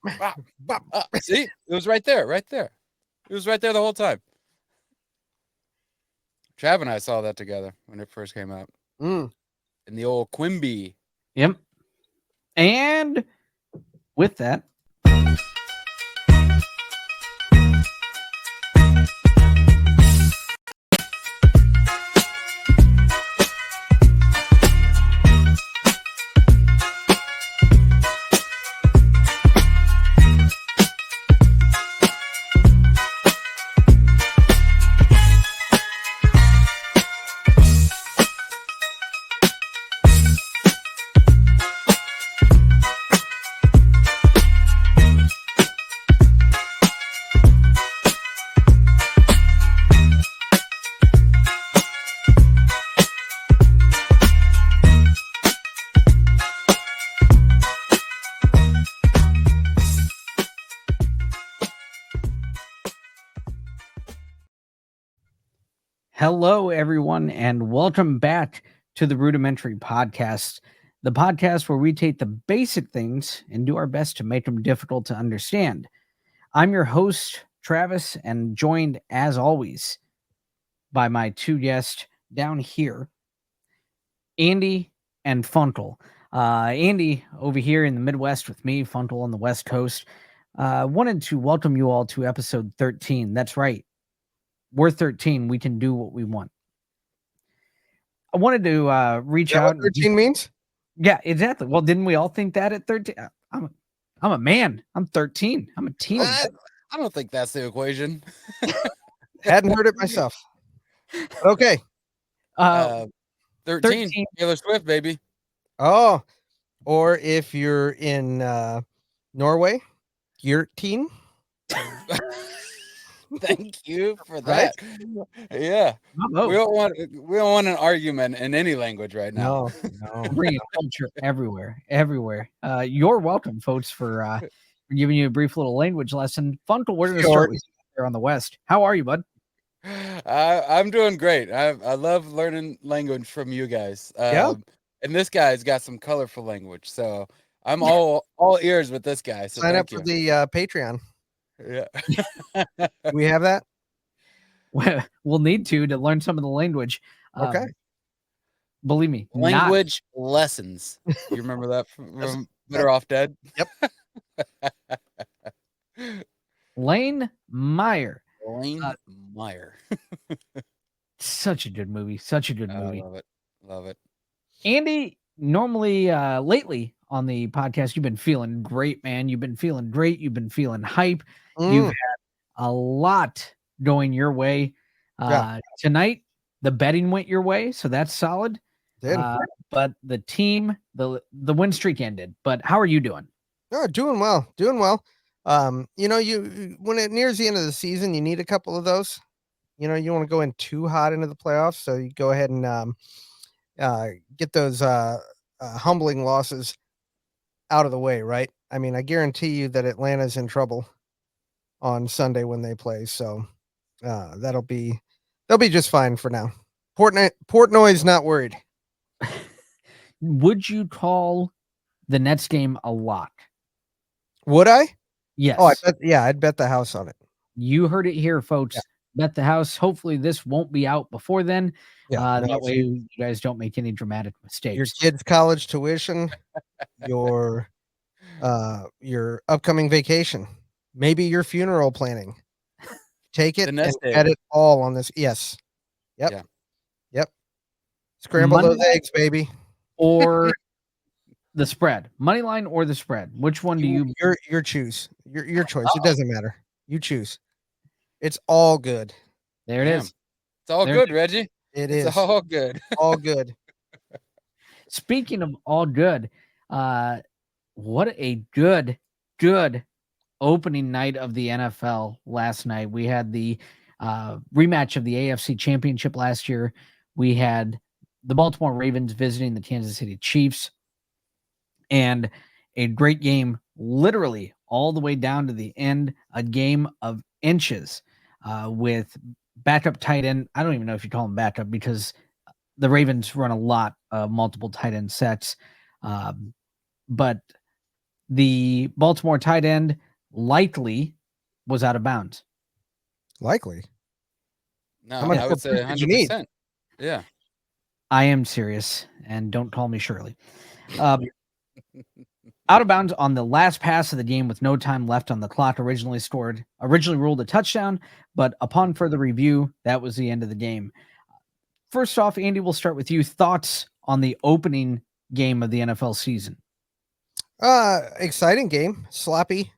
Bop, bop. See, it was right there, right there. It was right there the whole time. Trav and I saw that together when it first came out Mm. in the old Quimby. Yep. And with that, hello, everyone, and welcome back to the Rudimentary Podcast, the podcast where we take the basic things and do our best to make them difficult to understand. I'm your host, Travis, and joined, as always, by my two guests down here, Andy and Funkel. Andy over here in the Midwest with me, Funkel on the West Coast. Wanted to welcome you all to episode 13. That's right. We're 13. We can do what we want. I wanted to reach out. What 13 means? Yeah, exactly. Well, didn't we all think that at 13? I'm a man. I'm 13. I'm a teenager. I don't think that's the equation. Hadn't heard it myself. Okay. 13, 13. Taylor Swift, baby. Oh, or if you're in Norway, 13. Thank you for that. Yeah, Oh, we don't want an argument in any language right now. No. bringing culture everywhere. You're welcome, folks, for giving you a brief little language lesson. Funkel, we're going to start with you here on the West. How are you, bud? I'm doing great. I love learning language from you guys. Yeah. And this guy's got some colorful language, so I'm all ears with this guy. So Sign up thank you. for the Patreon. Yeah. Do we have that? We'll need to learn some of the language. Okay. Believe me, Language lessons. You remember that from Better Off Dead? Yep. Lane Meyer. Lane Meyer. Such a good movie. Such a good movie. Love it. Andy, normally lately on the podcast, you've been feeling great, man. You've been feeling great. You've been feeling hype. You've had a lot going your way. Tonight, the betting went your way, so that's solid. Did. But the team, the win streak ended. But how are you doing? Oh, doing well. You when it nears the end of the season, you need a couple of those. You don't want to go in too hot into the playoffs, so you go ahead and get those humbling losses out of the way, right? I mean, I guarantee you that Atlanta's in trouble on Sunday when they play, so they'll be just fine for now. Portnoy's not worried. Would you call the Nets game a lock? Would I? Yes. Oh, I'd bet the house on it. You heard it here, folks. Yeah. Bet the house. Hopefully this won't be out before then. Yeah, that way you guys don't make any dramatic mistakes. Your kids' college tuition, your upcoming vacation, maybe your funeral planning. Take it and bet it all on this. Yes. Yep. Yeah. Yep. Scramble those eggs, baby. Or the spread. Money line or the spread. Which one do you your choose? Your choice. It doesn't matter. You choose. It's all good. There it is. It's all good, Reggie. It's all good. All good. Speaking of all good, what a good opening night of the NFL last night. We had the rematch of the AFC Championship last year. We had the Baltimore Ravens visiting the Kansas City Chiefs, and a great game, literally all the way down to the end, a game of inches with backup tight end. I don't even know if you call him backup because the Ravens run a lot of multiple tight end sets. But The Baltimore tight end likely was out of bounds. Likely. No, How much I more would say proof did you need? 100%. Yeah. I am serious, and don't call me Shirley. Out of bounds on the last pass of the game with no time left on the clock. Originally ruled a touchdown, but upon further review, that was the end of the game. First off, Andy, we'll start with you. Thoughts on the opening game of the NFL season? Exciting game. Sloppy,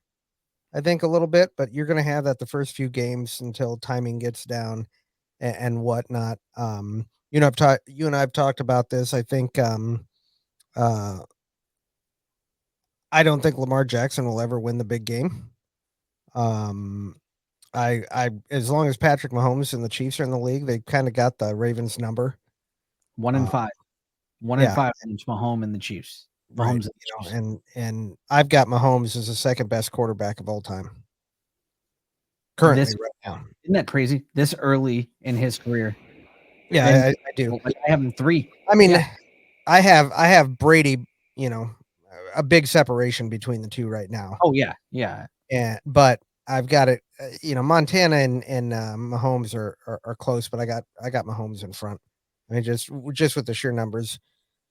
I think, a little bit, but you're going to have that the first few games until timing gets down and whatnot. You and I have talked about this. I think I don't think Lamar Jackson will ever win the big game. I as long as Patrick Mahomes and the Chiefs are in the league, they kind of got the Ravens number. 1-5. 1-5 against Mahomes and the Chiefs. Right. And I've got Mahomes as the second best quarterback of all time. Currently, right now. Isn't that crazy? This early in his career. Yeah, I do. I have him 3. I mean, I have Brady, a big separation between the two right now. Oh yeah. Yeah. But I've got it, Montana and Mahomes are close, but I got Mahomes in front. I mean, just with the sheer numbers.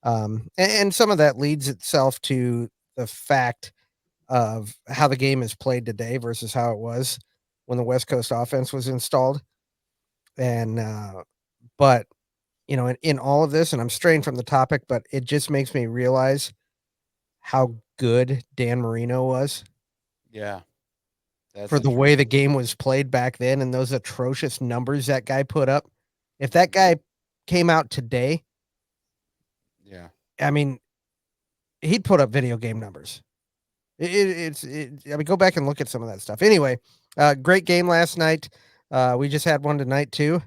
And some of that leads itself to the fact of how the game is played today versus how it was when the West Coast offense was installed. And, but, in all of this, and I'm straying from the topic, but it just makes me realize how good Dan Marino was. Yeah. For the way the game was played back then and those atrocious numbers that guy put up. If that guy came out today, yeah, I mean, he'd put up video game numbers. I mean, go back and look at some of that stuff. Anyway, great game last night. We just had one tonight too.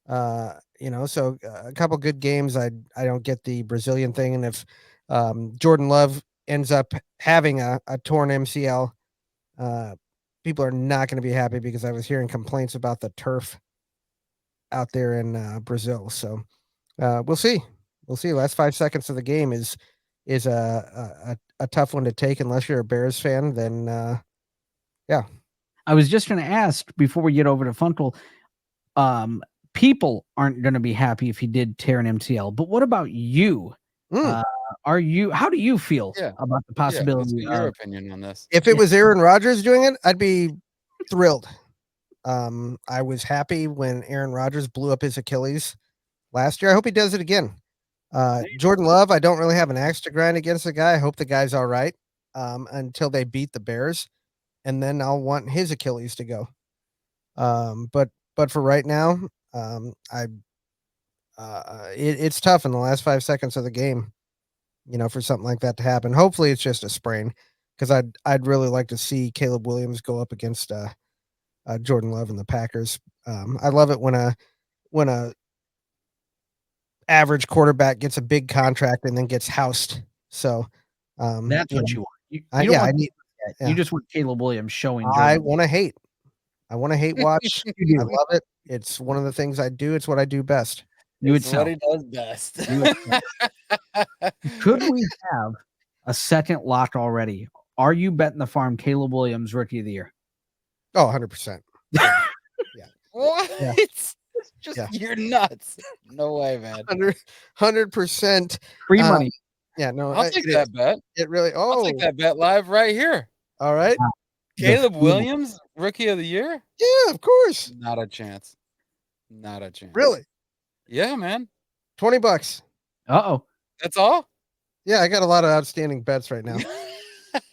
So a couple good games. I don't get the Brazilian thing, and if Jordan Love ends up having a torn MCL, people are not going to be happy because I was hearing complaints about the turf out there in Brazil. So we'll see. We'll see. Last 5 seconds of the game is a tough one to take unless you're a Bears fan. Then yeah. I was just going to ask before we get over to Funkel. People aren't going to be happy if he did tear an MCL, but what about you? How do you feel about the possibility? What's your opinion on this? If it was Aaron Rodgers doing it, I'd be thrilled. I was happy when Aaron Rodgers blew up his Achilles last year. I hope he does it again. Jordan Love, I don't really have an axe to grind against the guy. I hope the guy's all right until they beat the Bears, and then I'll want his Achilles to go. But for right now, it's tough in the last 5 seconds of the game, for something like that to happen. Hopefully it's just a sprain, because I'd really like to see Caleb Williams go up against Jordan Love and the Packers. I love it when a average quarterback gets a big contract and then gets housed. So that's what you want. You just want Caleb Williams showing. I want to hate. I want to hate watch. I love it. It's one of the things I do. It's what I do best. It's what he does best. Could we have a second lock already? Are you betting the farm Caleb Williams Rookie of the Year? Oh, 100%. Yeah. What? Yeah. You're nuts. No way, man. 100% free money. Yeah, no. I'll take that bet. It really. I'll take that bet live right here. All right. Caleb Williams, Rookie of the Year? Yeah, of course. Not a chance. Not a chance. Really? Yeah, man. $20. Uh-oh. That's all? Yeah, I got a lot of outstanding bets right now.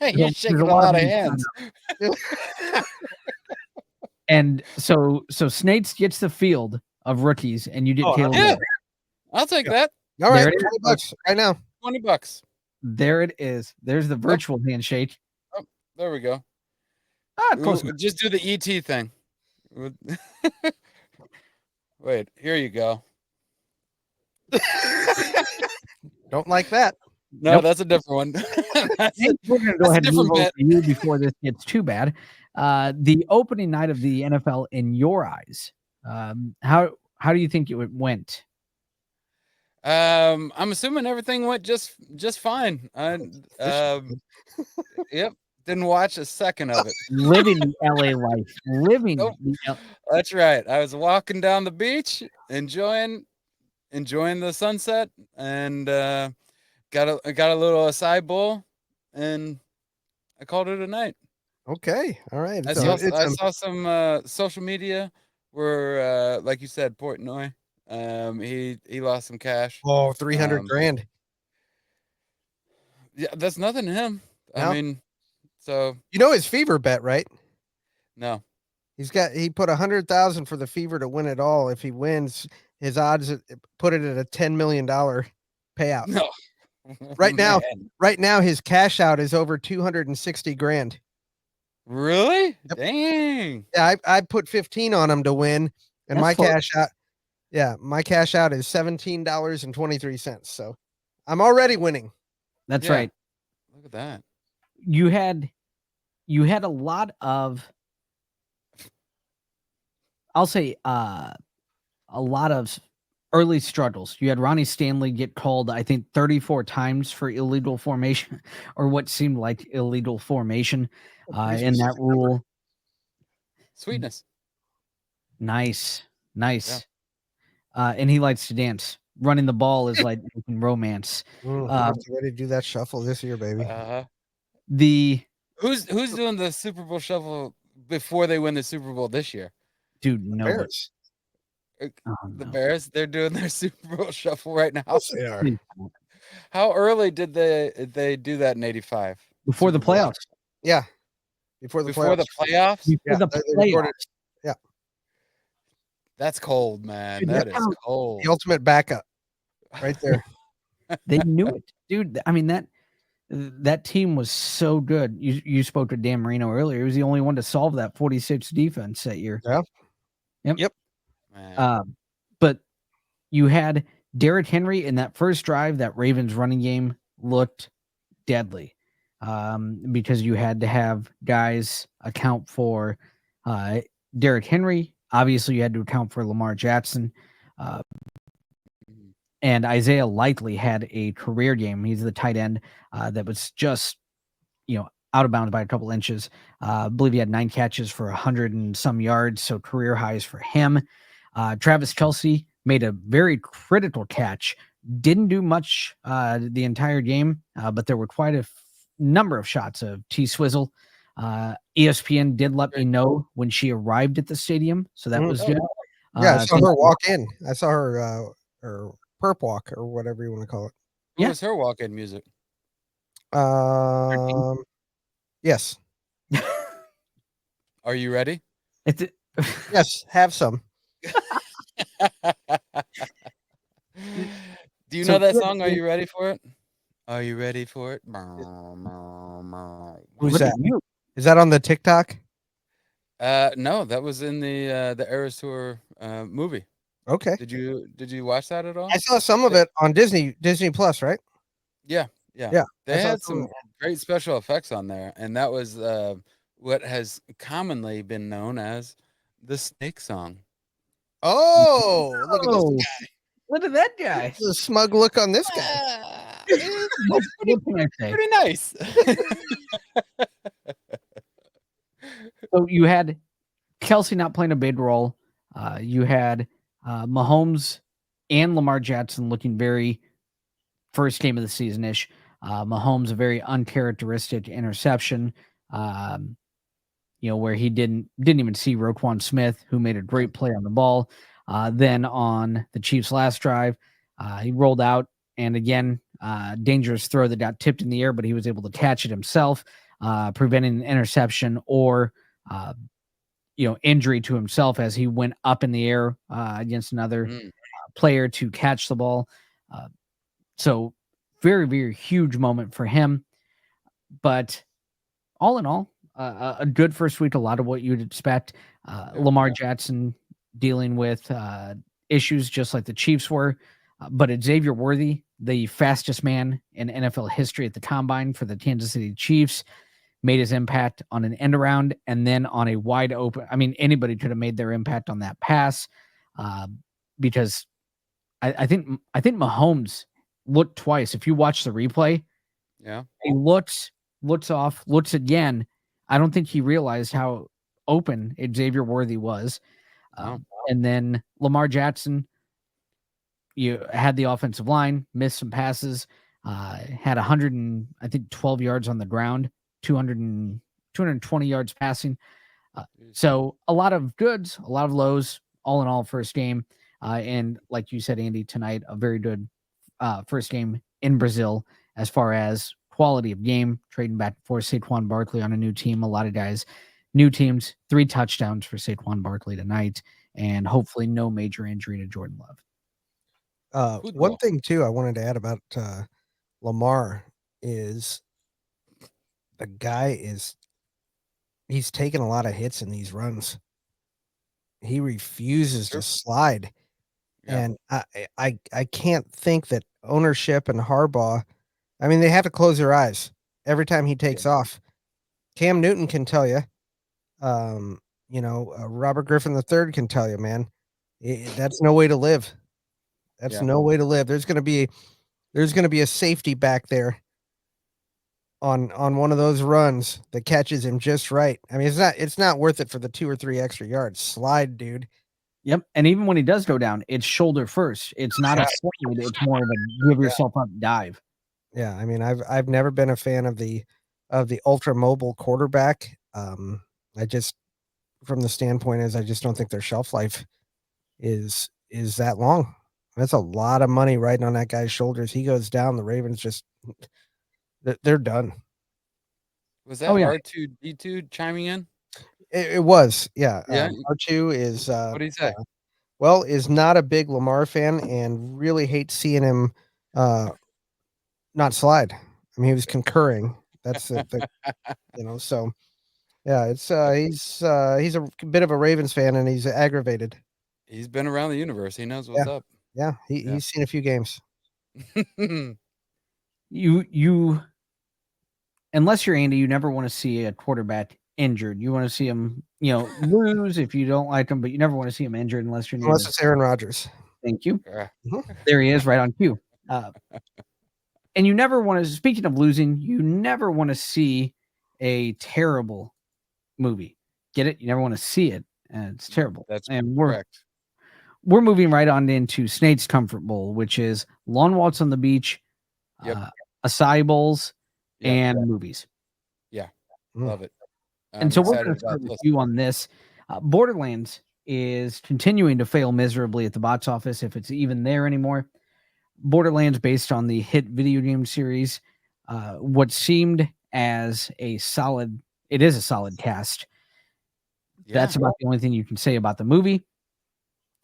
You're shaking a lot of hands. And so Snates gets the field of rookies, and you get Caleb. Yeah. I'll take that. All right, $20 right now. $20. There it is. There's the virtual handshake. Oh, there we go. Close. Just do the ET thing. Wait, here you go. Don't like that. No, that's a different one. We're going to go ahead and move over to you before this gets too bad. The opening night of the NFL in your eyes, how do you think it went? I'm assuming everything went just fine. Yep, didn't watch a second of it. Living the LA life. Living. Nope. the L- That's right. I was walking down the beach, enjoying the sunset, and got a little acai bowl, and I called it a night. Okay, all right. I So saw it's I saw some social media where, like you said, Portnoy. He lost some cash. 300 grand. Yeah, that's nothing to him. I No, mean, so you know his fever bet, right? no, He put 100,000 for the fever to win it all. If he wins, his odds put it at a $10 million payout. no. Right now, Man. right now his cash out is over 260 grand. Really? Yep. Dang. Yeah, I put 15 on him to win, and That's my close. cash out. Yeah, my cash out is $17.23. So I'm already winning. That's Yeah. right. Look at that. You had a lot of, I'll say, a lot of early struggles. You had Ronnie Stanley get called, I think, 34 times for illegal formation, or what seemed like illegal formation Pretty in that specific number. rule. Sweetness. Nice. And he likes to dance. Running the ball is like making romance. I'm ready to do that shuffle this year, baby. The Who's doing the Super Bowl shuffle before they win the Super Bowl this year? dude, nobody. Bears. Oh, The no. Bears, they're doing their Super Bowl shuffle right now. Yes, they are. How early did they do that in '85? Before the Super Bowl? playoffs. Yeah, before the Before playoffs. the playoffs? Before Yeah, the they playoffs. recorded That's cold, man. Dude, That that's is how- cold. the ultimate backup right there. They knew it, dude. I mean that team was so good. You spoke to Dan Marino earlier. He was the only one to solve that 46 defense that year. Yeah. Yep. Man. But you had Derrick Henry in that first drive. That Ravens running game looked deadly because you had to have guys account for Derrick Henry. Obviously, you had to account for Lamar Jackson. And Isaiah Likely had a career game. He's the tight end that was just, out of bounds by a couple inches. I believe he had 9 catches for 100 and some yards, so career highs for him. Travis Kelce made a very critical catch. Didn't do much the entire game, but there were quite a number of shots of T-Swizzle. ESPN did let me know when she arrived at the stadium, so that was good. Yeah, I saw her walk in. I saw her perp walk or whatever you want to call it. Who was her walk-in music? Yes. Are you ready? Yes, have some. Do you So know that good, song? Are dude. you ready for it? Are you ready for it? Who's Look that? at you. Is that on the TikTok? No, that was in the Eras Tour movie. Okay. Did you watch that at all? I saw some of it on Disney Plus, right? Yeah. Yeah, I They saw had some of some great special effects on there, and that was what has commonly been known as the Snake song. Oh, look at this Oh, guy. look at that guy. The smug look on this guy. What can I say? Pretty nice. So you had Kelsey not playing a big role. You had Mahomes and Lamar Jackson looking very first game of the season ish. Mahomes a very uncharacteristic interception. Where he didn't even see Roquan Smith, who made a great play on the ball. Then on the Chiefs' last drive, he rolled out, and again, dangerous throw that got tipped in the air, but he was able to catch it himself, preventing an interception or injury to himself as he went up in the air against another player to catch the ball. So very, very huge moment for him. But all in all, a good first week, a lot of what you'd expect. Lamar Jackson dealing with issues just like the Chiefs were. But Xavier Worthy, the fastest man in NFL history at the combine for the Kansas City Chiefs, made his impact on an end around and then on a wide open. I mean, anybody could have made their impact on that pass because I think Mahomes looked twice. If you watch the replay, Yeah. he looks off, looks again. I don't think he realized how open Xavier Worthy was. Wow. And then Lamar Jackson, you had the offensive line, missed some passes, had 100 and I think 12 yards on the ground, 220 yards passing. So a lot of goods, a lot of lows, all in all, first game. And like you said, Andy, tonight, a very good first game in Brazil as far as quality of game, trading back for Saquon Barkley on a new team. A lot of guys, new teams, 3 touchdowns for Saquon Barkley tonight, and hopefully no major injury to Jordan Love. One Football. thing too I wanted to add about Lamar is the guy he's taken a lot of hits in these runs. He refuses Sure. to slide, Yeah. and I can't think that ownership and Harbaugh, I mean, they have to close their eyes every time he takes off. Cam Newton can tell you, Robert Griffin III can tell you, man, that's no way to live. That's Yeah. no way to live. There's gonna be a safety back there on one of those runs that catches him just right. I mean, it's not worth it for the 2 or 3 extra yards. Slide, dude. Yep. And even when he does go down, it's shoulder first. It's not a slide. It's more of a give yourself up dive. Yeah, I mean, I've never been a fan of the ultra mobile quarterback. I just from the standpoint is I just don't think their shelf life is that long. That's a lot of money riding on that guy's shoulders. He goes down, the Ravens just they're done. Was Oh that yeah. R2D2 chiming in? It was, yeah. Yeah. R2 is What do you say? well, is not a big Lamar fan and really hates seeing him not slide. I mean, he was concurring. That's the so yeah, it's he's a bit of a Ravens fan and he's aggravated. He's been around the universe. He knows Yeah, what's up. yeah, Yeah. he's seen a few games. You unless you're Andy, you never want to see a quarterback injured. You want to see him, lose if you don't like him, but you never want to see him injured unless your name Unless is. it's Aaron Rodgers. Thank you. Mhm. There he is, right on cue. And you never want to. Speaking of losing, you never want to see a terrible movie. Get it? You never want to see it, and it's terrible. That's And correct. we're moving right on into Snake's Comfort Bowl, which is lawn walks on the beach, Yep. acai bowls, Yeah. and movies. Yeah. Mm. Love it. And I'm so we're excited going to start about with this. you on this. Borderlands is continuing to fail miserably at the box office, if it's even there anymore. Borderlands, based on the hit video game series, what seemed as it is a solid cast. Yeah. That's about the only thing you can say about the movie.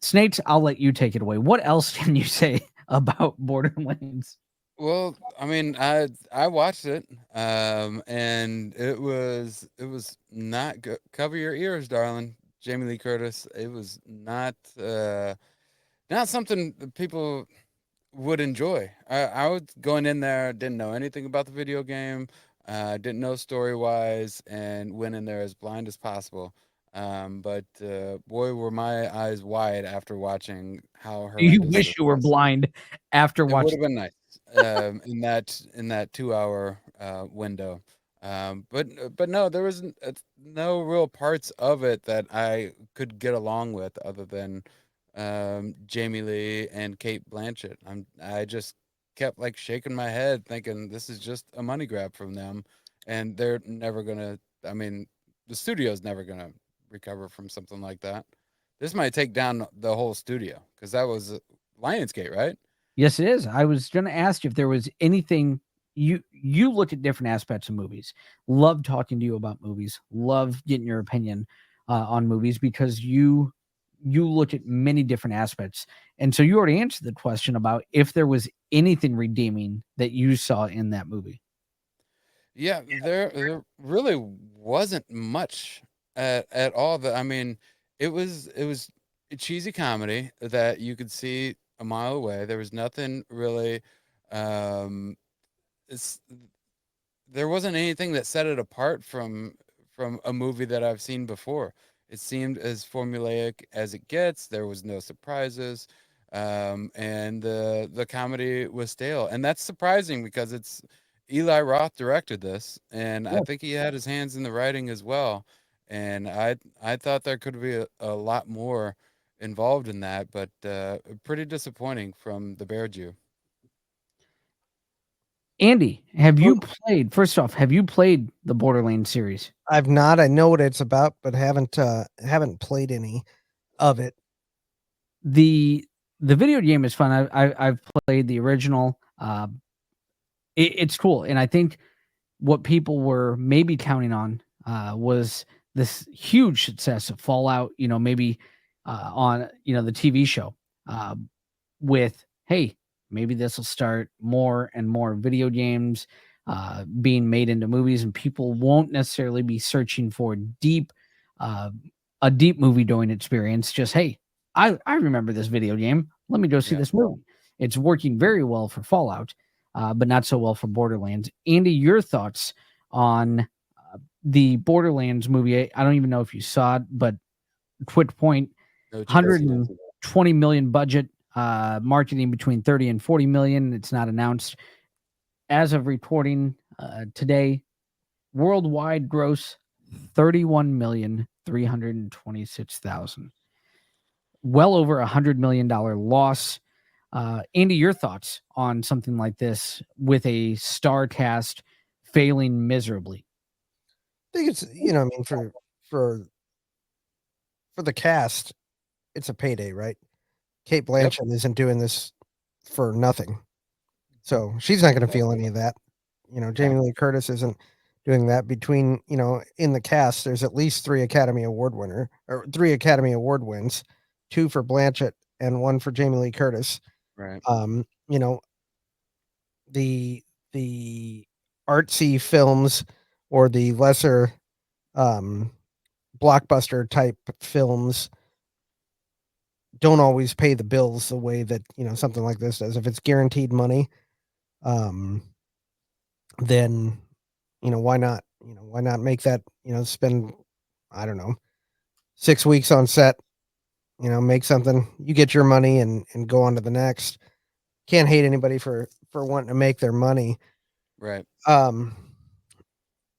Snakes, I'll let you take it away. What else can you say about Borderlands? Well, I mean, I watched it, and it was not good. Cover your ears, darling. Jamie Lee Curtis. It was not something that people would enjoy. I was going in there, didn't know anything about the video game, didn't know story wise, and went in there as blind as possible. But boy, were my eyes wide after watching how You horrendous wish this you were was. blind after It would watching. have been nice in that 2 hour window. But no, there was no real parts of it that I could get along with other than Jamie Lee and Kate Blanchett. I just kept like shaking my head, thinking this is just a money grab from them, and they're never gonna. I mean, the studio's never gonna recover from something like that. This might take down the whole studio because that was Lionsgate, right? Yes, it is. I was going to ask you if there was anything you look at different aspects of movies. Love talking to you about movies. Love getting your opinion on movies because you look at many different aspects. And so you already answered the question about if there was anything redeeming that you saw in that movie. Yeah, there really wasn't much at all. That I mean, it was a cheesy comedy that you could see a mile away. There was nothing really. Um, it's there wasn't anything that set it apart from a movie that I've seen before. It seemed as formulaic as it gets. There was no surprises. and the comedy was stale, and that's surprising because it's Eli Roth directed this, and I Yeah. think he had his hands in the writing as well. And I thought there could be a lot more involved in that, but pretty disappointing from the Bear Jew. Andy, have you played? First off, have you played the Borderlands series? I've not. I know what it's about, but haven't played any of it. the The video game is fun. I've played the original. It's cool, and I think what people were maybe counting on was this huge success of Fallout. You know, maybe on the TV show uh, with hey, maybe this will start more and more video games being made into movies, and people won't necessarily be searching for uh, a deep movie going experience. Just hey, I remember this video game. Let me go see Yeah. this movie. It's working very well for Fallout, but not so well for Borderlands. Andy, your thoughts on the Borderlands movie? I don't even know if you saw it, but quick point: No chance. 120 million budget, marketing between 30 and 40 million. It's not announced as of reporting today. Worldwide gross 31,326,000. Well over $100 million loss. Andy, your thoughts on something like this with a star cast failing miserably? I think it's I mean for for the cast, it's a payday, right? Kate Yep. Blanchett isn't doing this for nothing, so she's not going to feel any of that. Jamie Lee Curtis isn't doing that. Between in the cast, there's at least three Academy Award wins, two for Blanchett and one for Jamie Lee Curtis. Right. You know the artsy films or the lesser um, blockbuster type films don't always pay the bills the way that something like this does. If it's guaranteed money, um, then why not? Why not make that spend, I don't know, 6 weeks on set, make something, you get your money and go on to the next. Can't hate anybody for wanting to make their money. Right.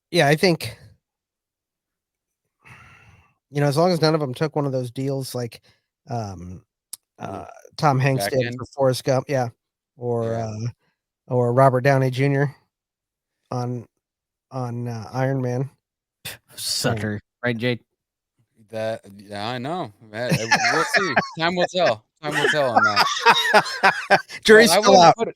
Yeah, I think as long as none of them took one of those deals like um uh Tom Hanks Back did end. for Forrest Gump, yeah, or Yeah. or Robert Downey Jr. on Iron Man. Sucker, right, Jake? That yeah, I know. We'll see. Time will tell. Time will tell on that. But Jury's I still wouldn't out. put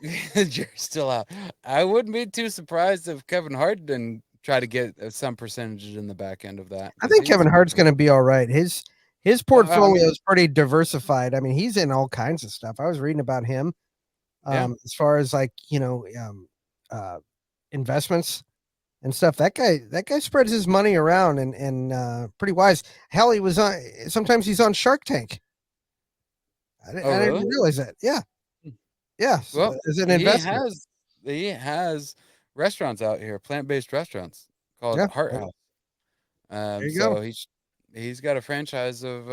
it. You're still out. I wouldn't be too surprised if Kevin Hart didn't try to get some percentage in the back end of that I because think he's. Kevin Hart's going to be all right. His I portfolio mean, is pretty diversified. I mean, he's in all kinds of stuff. I was reading about him yeah. as far as like, uh, investments and stuff. That guy spreads his money around and pretty wise. Hell, he was on sometimes he's on Shark Tank. Oh, I didn't really? realize that. Yeah. Yeah, Well, as an he investor. has he has restaurants out here, plant-based restaurants called Yeah, Heart there House. there you go. So he's got a franchise of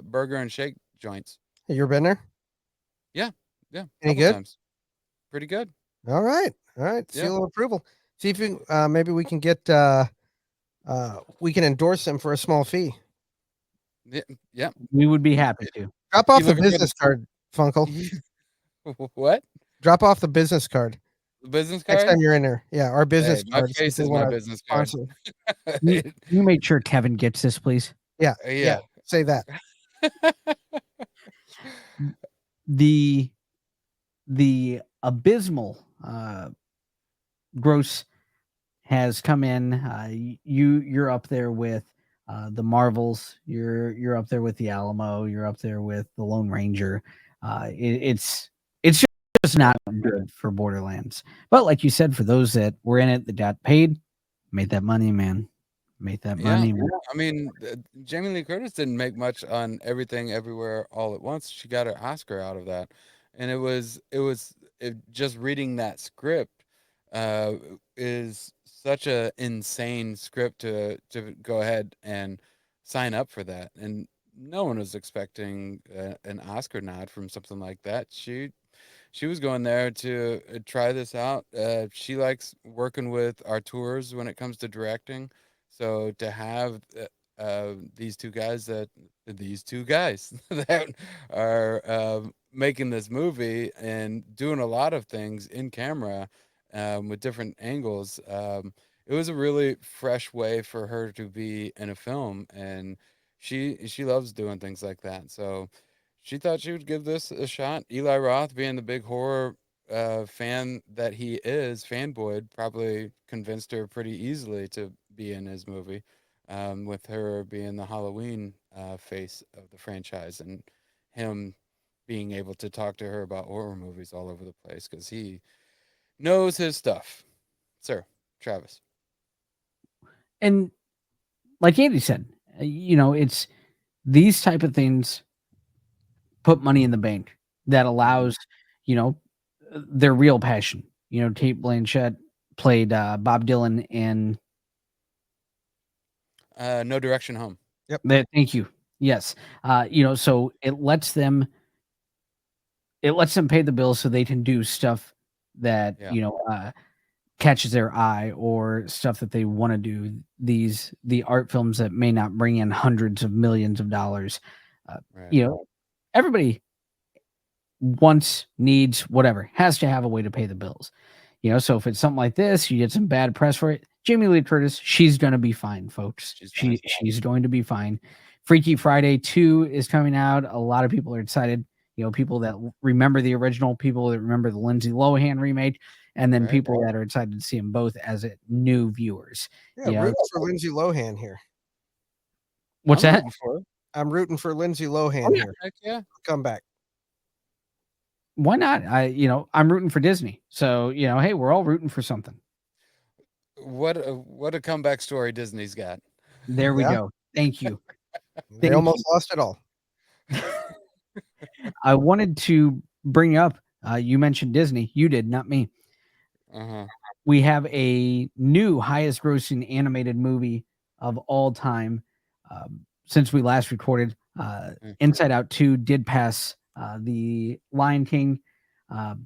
burger and shake joints. Hey, you ever been there? Yeah, yeah, Any couple good? times. Pretty good. All right. All right. Yep. Seal of approval. See if you maybe we can get we can endorse them for a small fee. Yeah, yep. We would be happy to. Drop You off the looking for the business card, Funkle. what? Drop off the business card The business next card? time you're in there. Yeah, our business Hey, my card. See if face they is my want to business card. sponsor. You make sure Kevin gets this, please. Yeah, yeah. Yeah. Say that. The abysmal gross has come in. You're up there with the Marvels. You're up there with the Alamo. You're up there with the Lone Ranger. It's just not good for Borderlands. But like you said, for those that were in it that got paid, made that money, man. Made that Yeah. money, man. I mean, Jamie Lee Curtis didn't make much on Everything Everywhere All at Once. She got her Oscar out of that. And just reading that script uh is such a insane script to go ahead and sign up for that. And no one was expecting an Oscar nod from something like that. She was going there to try this out. She likes working with arteurs when it comes to directing. So to have these two guys that are making this movie and doing a lot of things in camera with different angles, it was a really fresh way for her to be in a film, and she loves doing things like that. So she thought she would give this a shot. Eli Roth, being the big horror fan that he is, fanboy, probably convinced her pretty easily to be in his movie, with her being the Halloween face of the franchise and him being able to talk to her about horror movies all over the place because he knows his stuff. Sir, Travis. And like Andy said, it's these type of things put money in the bank that allows, you know, their real passion. Kate Blanchett played Bob Dylan in No Direction Home. Yep. that. Thank you. Yes. So it lets them pay the bills so they can do stuff that, Yeah. catches their eye, or stuff that they want to do. The art films that may not bring in hundreds of millions of dollars. Right. Everybody wants, needs, whatever, has to have a way to pay the bills. So if it's something like this, you get some bad press for it. Jamie Lee Curtis, she's gonna be fine, folks. She's fine. She's going to be fine. Freaky Friday 2 is coming out. A lot of people are excited. People that remember the original, people that remember the Lindsay Lohan remake, and then Right. people that are excited to see them both as new viewers. Yeah, You know, rooting for Lindsay Lohan here. what's I'm that? rooting for her. I'm rooting for Lindsay Lohan Oh, yeah. here. Heck yeah. Come back. Why not? I'm rooting for Disney. So, hey, we're all rooting for something. What a comeback story Disney's got. There we Yeah. go. Thank you. They Thank almost lost it all. I wanted to bring up, you mentioned Disney. You did, not me. Uh-huh. We have a new highest grossing animated movie of all time since we last recorded. Inside Out 2 did pass the Lion King at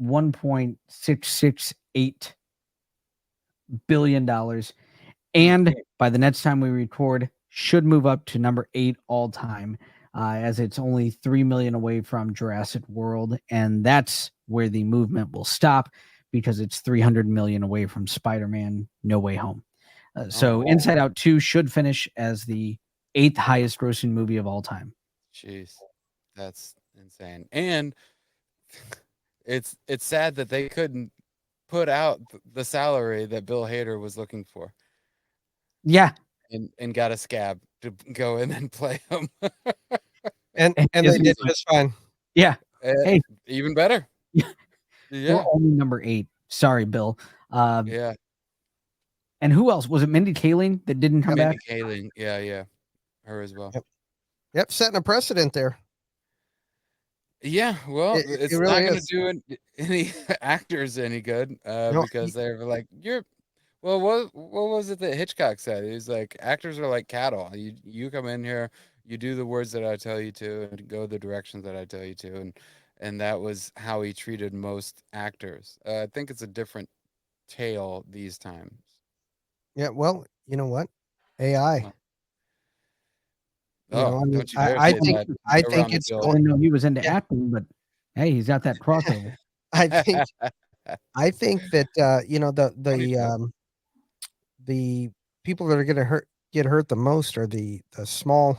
$1.668 billion. And by the next time we record, should move up to number 8 all time, as it's only 3 million away from Jurassic World. And that's where the movement will stop, because it's 300 million away from Spider-Man No Way Home. So Inside Out 2 should finish as the 8th highest grossing movie of all time. Jeez. That's insane. And it's sad that they couldn't put out the salary that Bill Hader was looking for Yeah. and got a scab to go in and play him. And they Disney's did just fine. Yeah. Hey. Even better. We're Yeah. only number 8. Sorry, Bill. Yeah. And who else? Was it Mindy Kaling that didn't come Mindy back? Kaling. Yeah. Her as well. Yep, setting a precedent there. Yeah, well, It it's really not going to is. do any actors any good No, because they're like, well, what was it that Hitchcock said? He's like, actors are like cattle. You come in here, you do the words that I tell you to, and go the directions that I tell you to, and that was how he treated most actors. I think it's a different tale these times. Yeah, well, you know what? AI. Oh, I mean, don't you dare say that I think around the it's I guild. going. didn't know he was into Yeah. acting, but hey, he's got that crossover. I think that Funny joke. the people that are going to get hurt the most are the small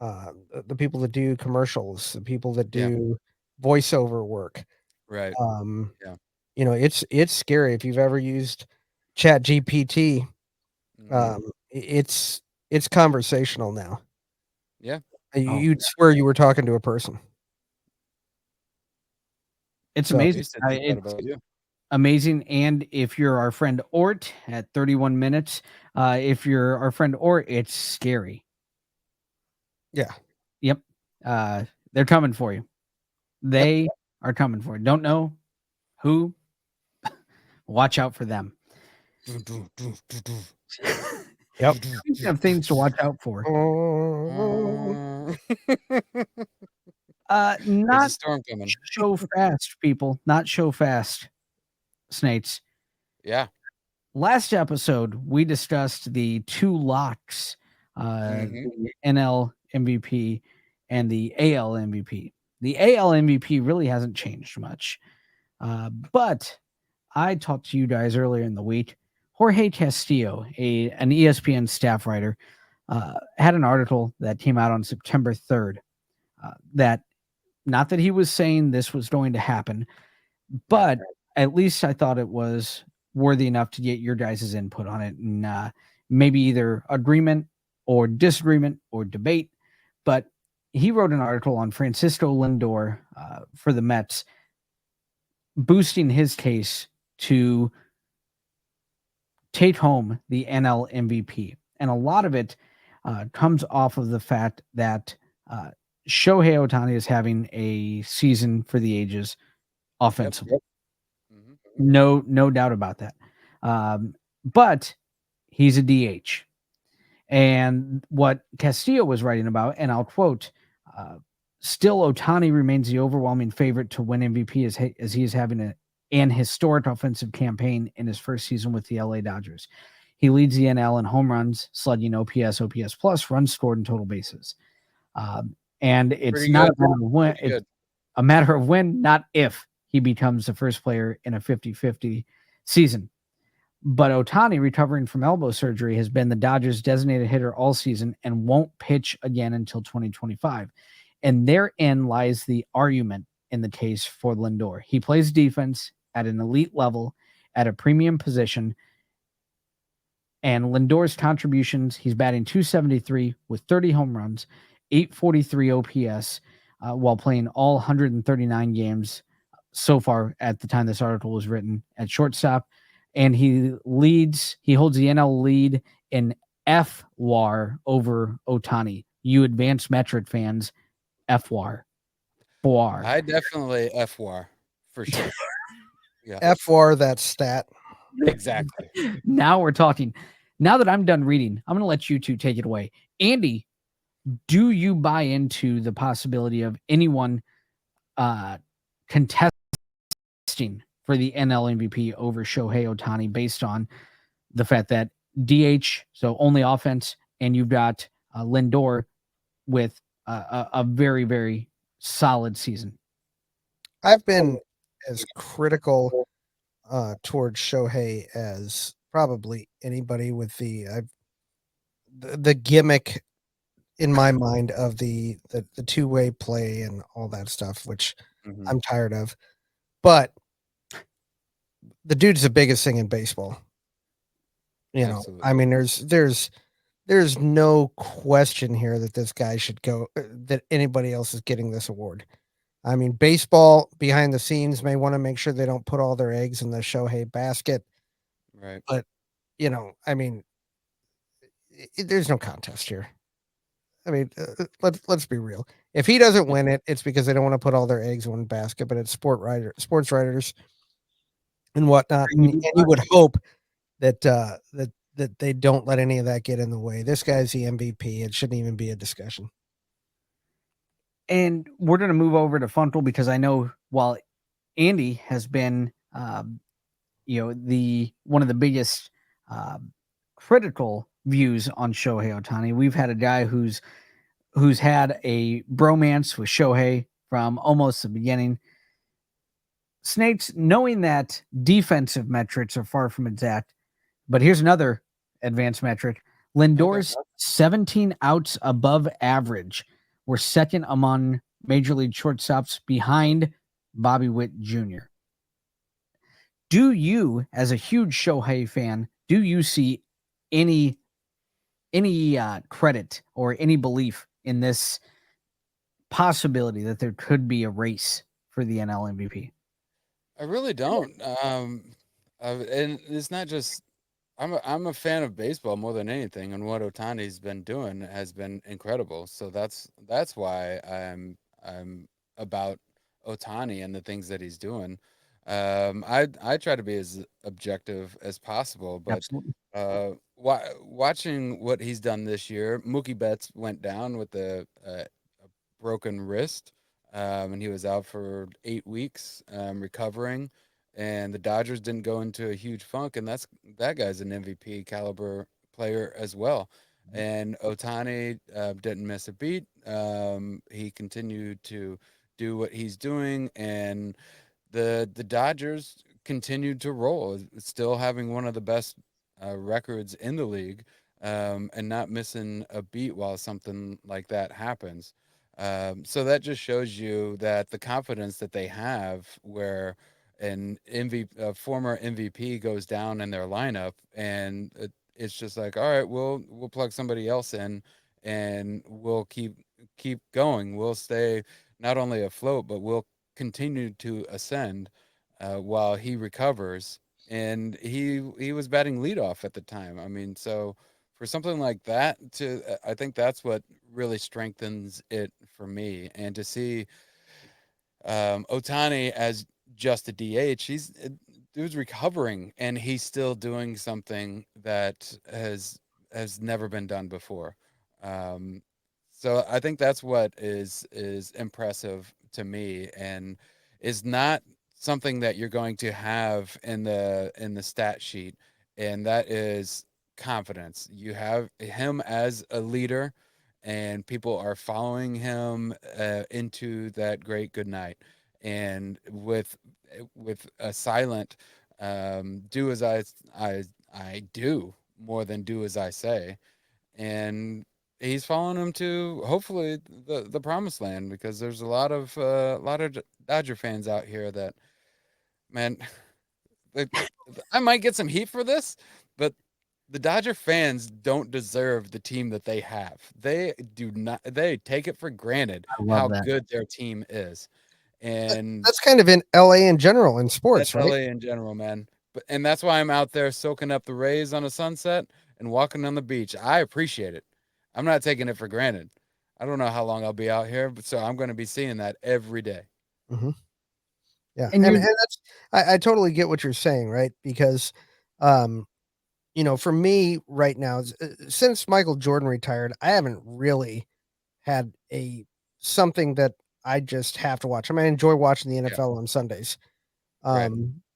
the people that do commercials, the people that Yeah, do voiceover work. right. Um, Yeah. it's scary if you've ever used Chat GPT. Mhm. It's conversational now. Yeah. You'd swear you were talking to a person. It's So amazing. Based that It's about you. amazing. And if you're our friend Ort at 31 minutes, if you're our friend Ort, it's scary. yeah, Yep. They're coming for you. They are coming for you. Don't know who. Watch out for them. Yep. Speaking of things to watch out for, There's a not storm coming. so fast, people. Not so fast, Snates. Yeah. Last episode, we discussed the two locks, Mhm. the NL MVP and the AL MVP. The AL MVP really hasn't changed much, but I talked to you guys earlier in the week. Jorge Castillo, an ESPN staff writer, had an article that came out on September 3rd that not that he was saying this was going to happen, but at least I thought it was worthy enough to get your guys' input on it and maybe either agreement or disagreement or debate. But he wrote an article on Francisco Lindor for the Mets, boosting his case to take home the NL MVP. And a lot of it comes off of the fact that Shohei Ohtani is having a season for the ages offensively. Mhm. No doubt about that. But he's a DH. And what Castillo was writing about, and I'll quote, still Ohtani remains the overwhelming favorite to win MVP as he is having an historic offensive campaign in his first season with the LA Dodgers. He leads the NL in home runs, slugging, OPS, OPS plus, runs scored, and total bases. And it's Pretty not good. a matter of when, Pretty it's good. a matter of when, not if he becomes the first player in a 50-50 season. But Ohtani, recovering from elbow surgery, has been the Dodgers' designated hitter all season and won't pitch again until 2025. And therein lies the argument in the case for Lindor. He plays defense at an elite level, at a premium position. And Lindor's contributions, he's batting .273 with 30 home runs, .843 OPS, while playing all 139 games so far at the time this article was written at shortstop. And he holds the NL lead in FWAR over Ohtani. You advanced metric fans, FWAR. FWAR. I definitely FWAR for sure. Yeah. FR that stat. Exactly. Now we're talking. Now that I'm done reading, I'm going to let you two take it away. Andy, do you buy into the possibility of anyone contesting for the NL MVP over Shohei Ohtani based on the fact that DH, so only offense, and you've got Lindor with a very, very solid season? I've been as critical towards Shohei as probably anybody with the gimmick in my mind of the two-way play and all that stuff, which Mhm. I'm tired of. But the dude's the biggest thing in baseball. You know, Absolutely. I mean, there's no question here that this guy should go. That anybody else is getting this award. I mean, baseball behind the scenes may want to make sure they don't put all their eggs in the Shohei basket, Right. but I mean, there's no contest here. I mean, let's be real. If he doesn't win it, it's because they don't want to put all their eggs in one basket. But it's sports writers, and whatnot, and you would hope that that they don't let any of that get in the way. This guy's the MVP. It shouldn't even be a discussion. And we're going to move over to Funkel because I know while Andy has been, the one of the biggest critical views on Shohei Ohtani, we've had a guy who's had a bromance with Shohei from almost the beginning. Snakes, knowing that defensive metrics are far from exact, but here's another advanced metric. Lindor's 17 outs above average were second among major league shortstops behind Bobby Witt Jr. Do you, as a huge Shohei fan, do you see any credit or any belief in this possibility that there could be a race for the NL MVP? I really don't. And it's not just I'm a fan of baseball more than anything, and what Otani's been doing has been incredible. So that's why I'm about Otani and the things that he's doing. I try to be as objective as possible, but Absolutely. watching what he's done this year, Mookie Betts went down with a broken wrist, and he was out for 8 weeks, recovering. And the Dodgers didn't go into a huge funk, and that guy's an MVP caliber player as well. And Otani didn't miss a beat. He continued to do what he's doing, and the Dodgers continued to roll, still having one of the best records in the league, and not missing a beat while something like that happens. So that just shows you that the confidence that they have, where an a former MVP goes down in their lineup, and it's just like, all right, we'll plug somebody else in, and we'll keep going. We'll stay not only afloat, but we'll continue to ascend while he recovers. And he was batting leadoff at the time. I mean, so for something like that, I think that's what really strengthens it for me. And to see Otani as just a DH, dude's recovering, and he's still doing something that has never been done before. Um, so I think that's what is impressive to me, and is not something that you're going to have in the stat sheet, and that is confidence. You have him as a leader, and people are following him into that great good night, and with a silent do as I do more than do as I say, and he's following him to hopefully the promised land, because there's a lot of Dodger fans out here that, man, they, I might get some heat for this, but the Dodger fans don't deserve the team that they have. They do not. They take it for granted I love how that. good their team is, and That's kind of in LA in general in sports, that's right? LA in general, man. And that's why I'm out there soaking up the rays on a sunset and walking on the beach. I appreciate it. I'm not taking it for granted. I don't know how long I'll be out here, but so I'm going to be seeing that every day. Hmm. Yeah, And and you, that's I totally get what you're saying, right? Because, um, for me right now, since Michael Jordan retired, I haven't really had a something that I just have to watch. I mean, I enjoy watching the Yeah. NFL on Sundays. Right.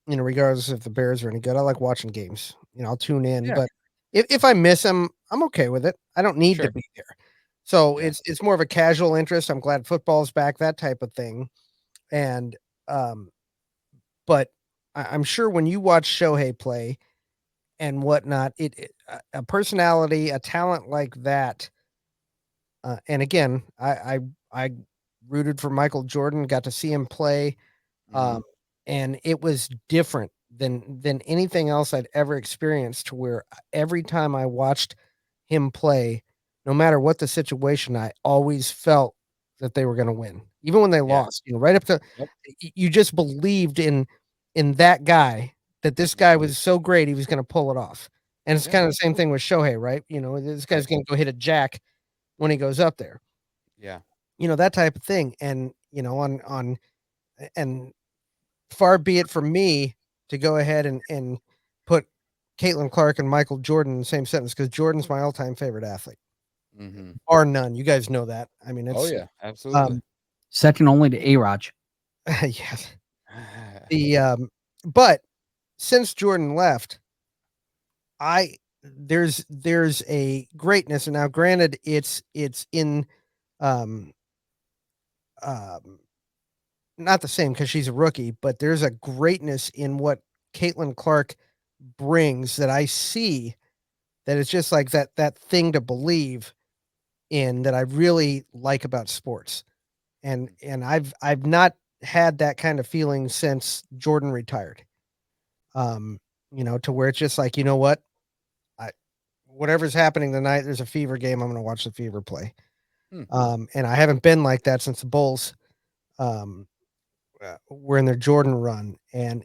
Regardless if the Bears are any good, I like watching games. I'll tune in, Yeah. but if I miss them, I'm okay with it. I don't need to Sure. be there. So Yeah. it's more of a casual interest. I'm glad football's back, that type of thing. And um, but I'm sure when you watch Shohei play and whatnot, a personality, a talent like that. And again, I rooted for Michael Jordan, got to see him play, Hmm. um, and it was different than anything else I'd ever experienced. To where every time I watched him play, no matter what the situation, I always felt that they were going to win, even when they Yeah. lost. Right up to Yep. you just believed in that guy, that this guy Hmm. was so great he was going to pull it off. And it's Yeah. kind of the same thing with Shohei, right? This Right. guy's going to go hit a jack when he goes up there. Yeah. That type of thing. And on and far be it from me to go ahead and put Caitlin Clark and Michael Jordan in the same sentence, because Jordan's my all-time favorite athlete, Hmm. bar none. You guys know that. I mean, Oh it's yeah. Absolutely. um, second only to A-Raj. yes. The but since Jordan left, I there's a greatness, and now granted, it's in um um not the same because she's a rookie, but there's a greatness in what Caitlin Clark brings that I see, that it's just like that thing to believe in, that I really like about sports. And I've not had that kind of feeling since Jordan retired. Um, to where it's just like, you know what? I Whatever's happening tonight, there's a Fever game, I'm gonna watch the Fever play. Hmm. And I haven't been like that since the Bulls um were in their Jordan run. And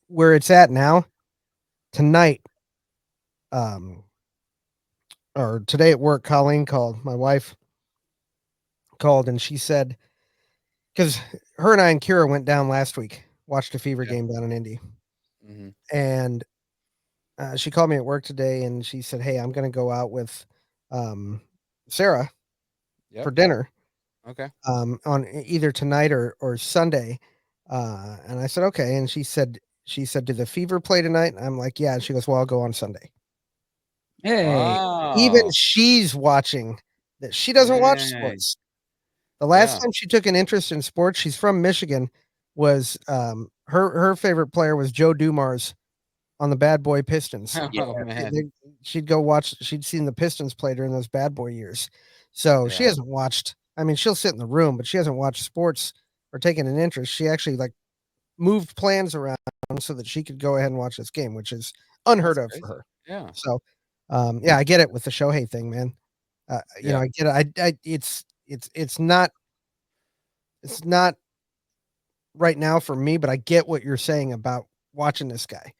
where it's at now, tonight, um or today at work, Colleen called, my wife called, and she said, because her and I and Kira went down last week, watched a Fever Yeah. game down in Indy, Hmm. and she called me at work today and she said, "Hey, I'm going to go out with Sarah Yep. for dinner Okay. on either tonight or Sunday." And I said, "Okay." And she said, "Did the Fever play tonight?" And I'm like, "Yeah." And she goes, "Well, I'll go on Sunday." Hey, Even Wow. she's watching that. She doesn't watch Dang. sports. The last Yeah. time she took an interest in sports, she's from Michigan, was her favorite player was Joe Dumars on the Bad Boy Pistons. yeah, Oh man. She'd go watch. She'd seen the Pistons play during those Bad Boy years, so she Yeah. hasn't watched. I mean, she'll sit in the room, but she hasn't watched sports or taken an interest. She actually like moved plans around so that she could go ahead and watch this game, which is unheard That's of for crazy. her. Yeah. So, yeah, I get it with the Shohei thing, man. Yeah. I get it. It's not right now for me, but I get what you're saying about watching this guy.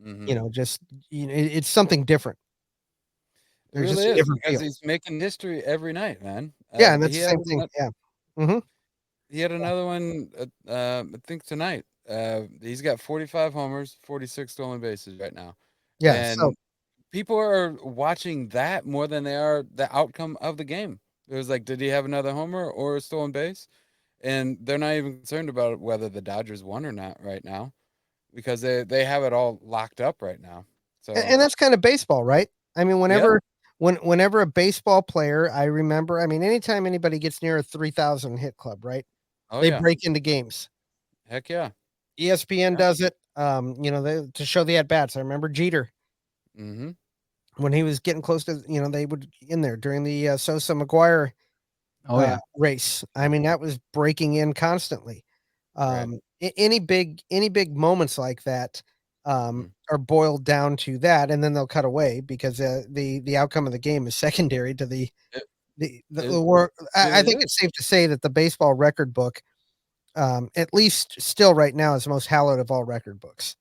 Hmm. Just it's something different. It There's really just a is different because feel. he's making history every night, man. Yeah, and that's the same thing. Yeah. Hmm. He had another one. I think tonight. He's got 45 homers, 46 stolen bases right now, Yeah. So and people are watching that more than they are the outcome of the game. It was like, did he have another homer or a stolen base? And they're not even concerned about whether the Dodgers won or not right now because they have it all locked up right now. So and that's kind of baseball, right? I mean, yeah, whenever a baseball player, I remember, I mean, anytime anybody gets near a 3,000 hit club, right? oh They yeah, break into games. heck yeah, ESPN yeah, does it. To show the at bats. I remember Jeter mm-hmm, when he was getting close to, they would in there during the Sosa McGuire oh yeah, race. I yeah, mean, that was breaking in constantly. right, Any big moments like that mm-hmm. are boiled down to that, and then they'll cut away because the outcome of the game is secondary to It the work. I really think is. it's safe to say that the baseball record book, at least still right now, is the most hallowed of all record books.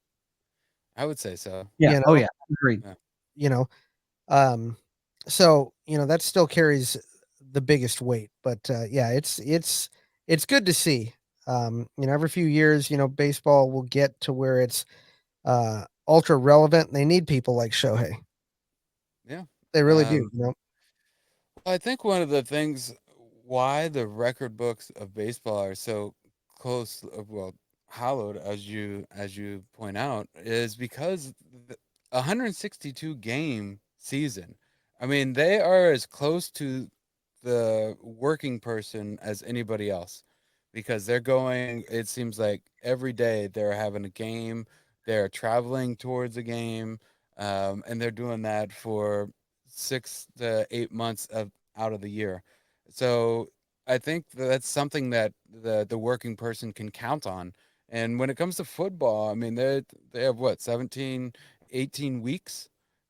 I would say so. yeah, You oh know, yeah, agreed. Yeah, you know, um, so that still carries the biggest weight. But yeah, it's good to see. Every few years, baseball will get to where it's ultra relevant. And they need people like Shohei. yeah. They really do. Um, I think one of the things why the record books of baseball are so close, well, hallowed as you point out, is because the 162 game season. I mean, they are as close to the working person as anybody else because they're going. It seems like every day they're having a game, they're traveling towards a game, and they're doing that for 6 to 8 months of out of the year. So I think that's something that the working person can count on. And when it comes to football, I mean they have what 17, 18 weeks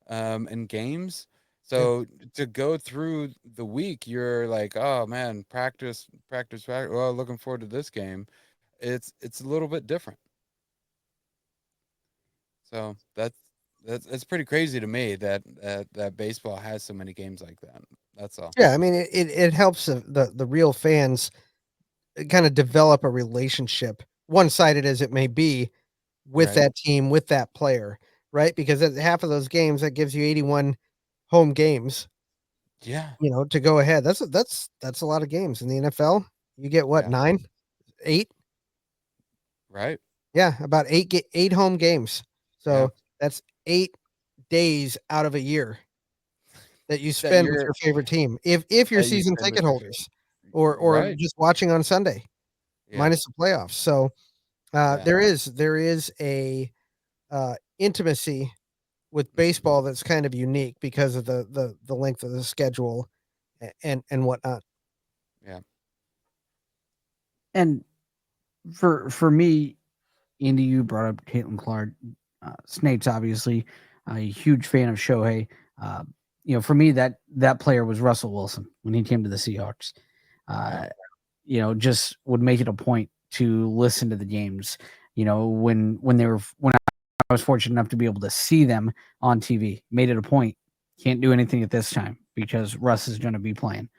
in games. Yeah. So to go through the week, you're like, oh man, practice, practice, practice. Well, looking forward to this game. It's a little bit different. So that's pretty crazy to me that baseball has so many games like that. That's all. Yeah, I mean, it helps the real fans kind of develop a relationship, one sided as it may be, with Right. that team, with that player, right? Because at half of those games, that gives you 81 home games, Yeah. to go ahead. That's a lot of games in the NFL. You get what, Yeah. 9, 8? Right. Yeah, about 8 home games. Yeah. So that's 8 days out of a year that you That spend with you're your favorite team. If you're that you season spend ticket with your holders or right. just watching on Sunday, Yeah. minus the playoffs. So Yeah. there is a intimacy with Hmm. baseball that's kind of unique because of the length of the schedule and whatnot. Yeah. And for me, Andy, you brought up Caitlin Clark. Snape's obviously a huge fan of Shohei. Uh, for me, that player was Russell Wilson when he came to the Seahawks. Yeah. Uh, just would make it a point to listen to the games. When I was fortunate enough to be able to see them on TV, made it a point. Can't do anything at this time because Russ is going to be playing.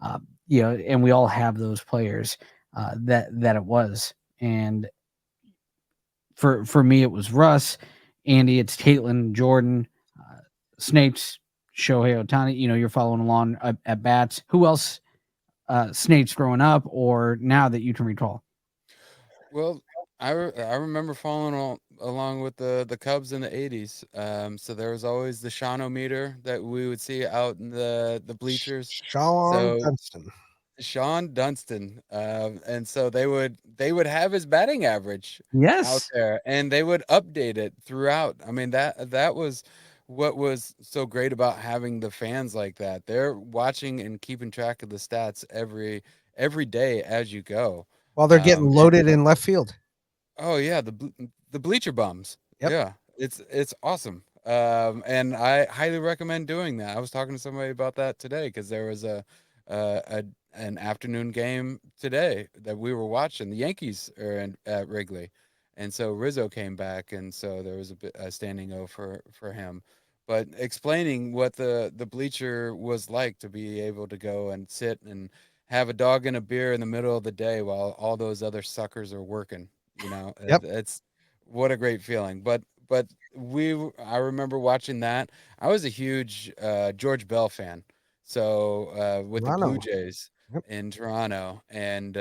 And we all have those players that it was, and for me it was Russ, Andy, it's Caitlin, Jordan, Snakes, Shohei Otani. You're following along at bats. Who else? Snakes growing up, or now that you can recall? Well, I remember following along with the Cubs in the '80s. So there was always the Shawnometer that we would see out in the bleachers. Sean So Dunston. Sean Dunston, and so they would have his batting average out Yes. there, and they would update it throughout. I mean, that was what was so great about having the fans like that. They're watching and keeping track of the stats every day as you go. While they're getting And loaded in left field. oh yeah, the bleacher bums. Yep. Yeah, it's awesome. And I highly recommend doing that. I was talking to somebody about that today because there was an afternoon game today that we were watching. The Yankees are at Wrigley, and so Rizzo came back, and so there was a standing O for him. But explaining what the bleacher was like to be able to go and sit and have a dog and a beer in the middle of the day while all those other suckers are working. Yep. It's what a great feeling. But I remember watching that. I was a huge George Bell fan. So with the Blue Toronto. Jays Yep. in Toronto, and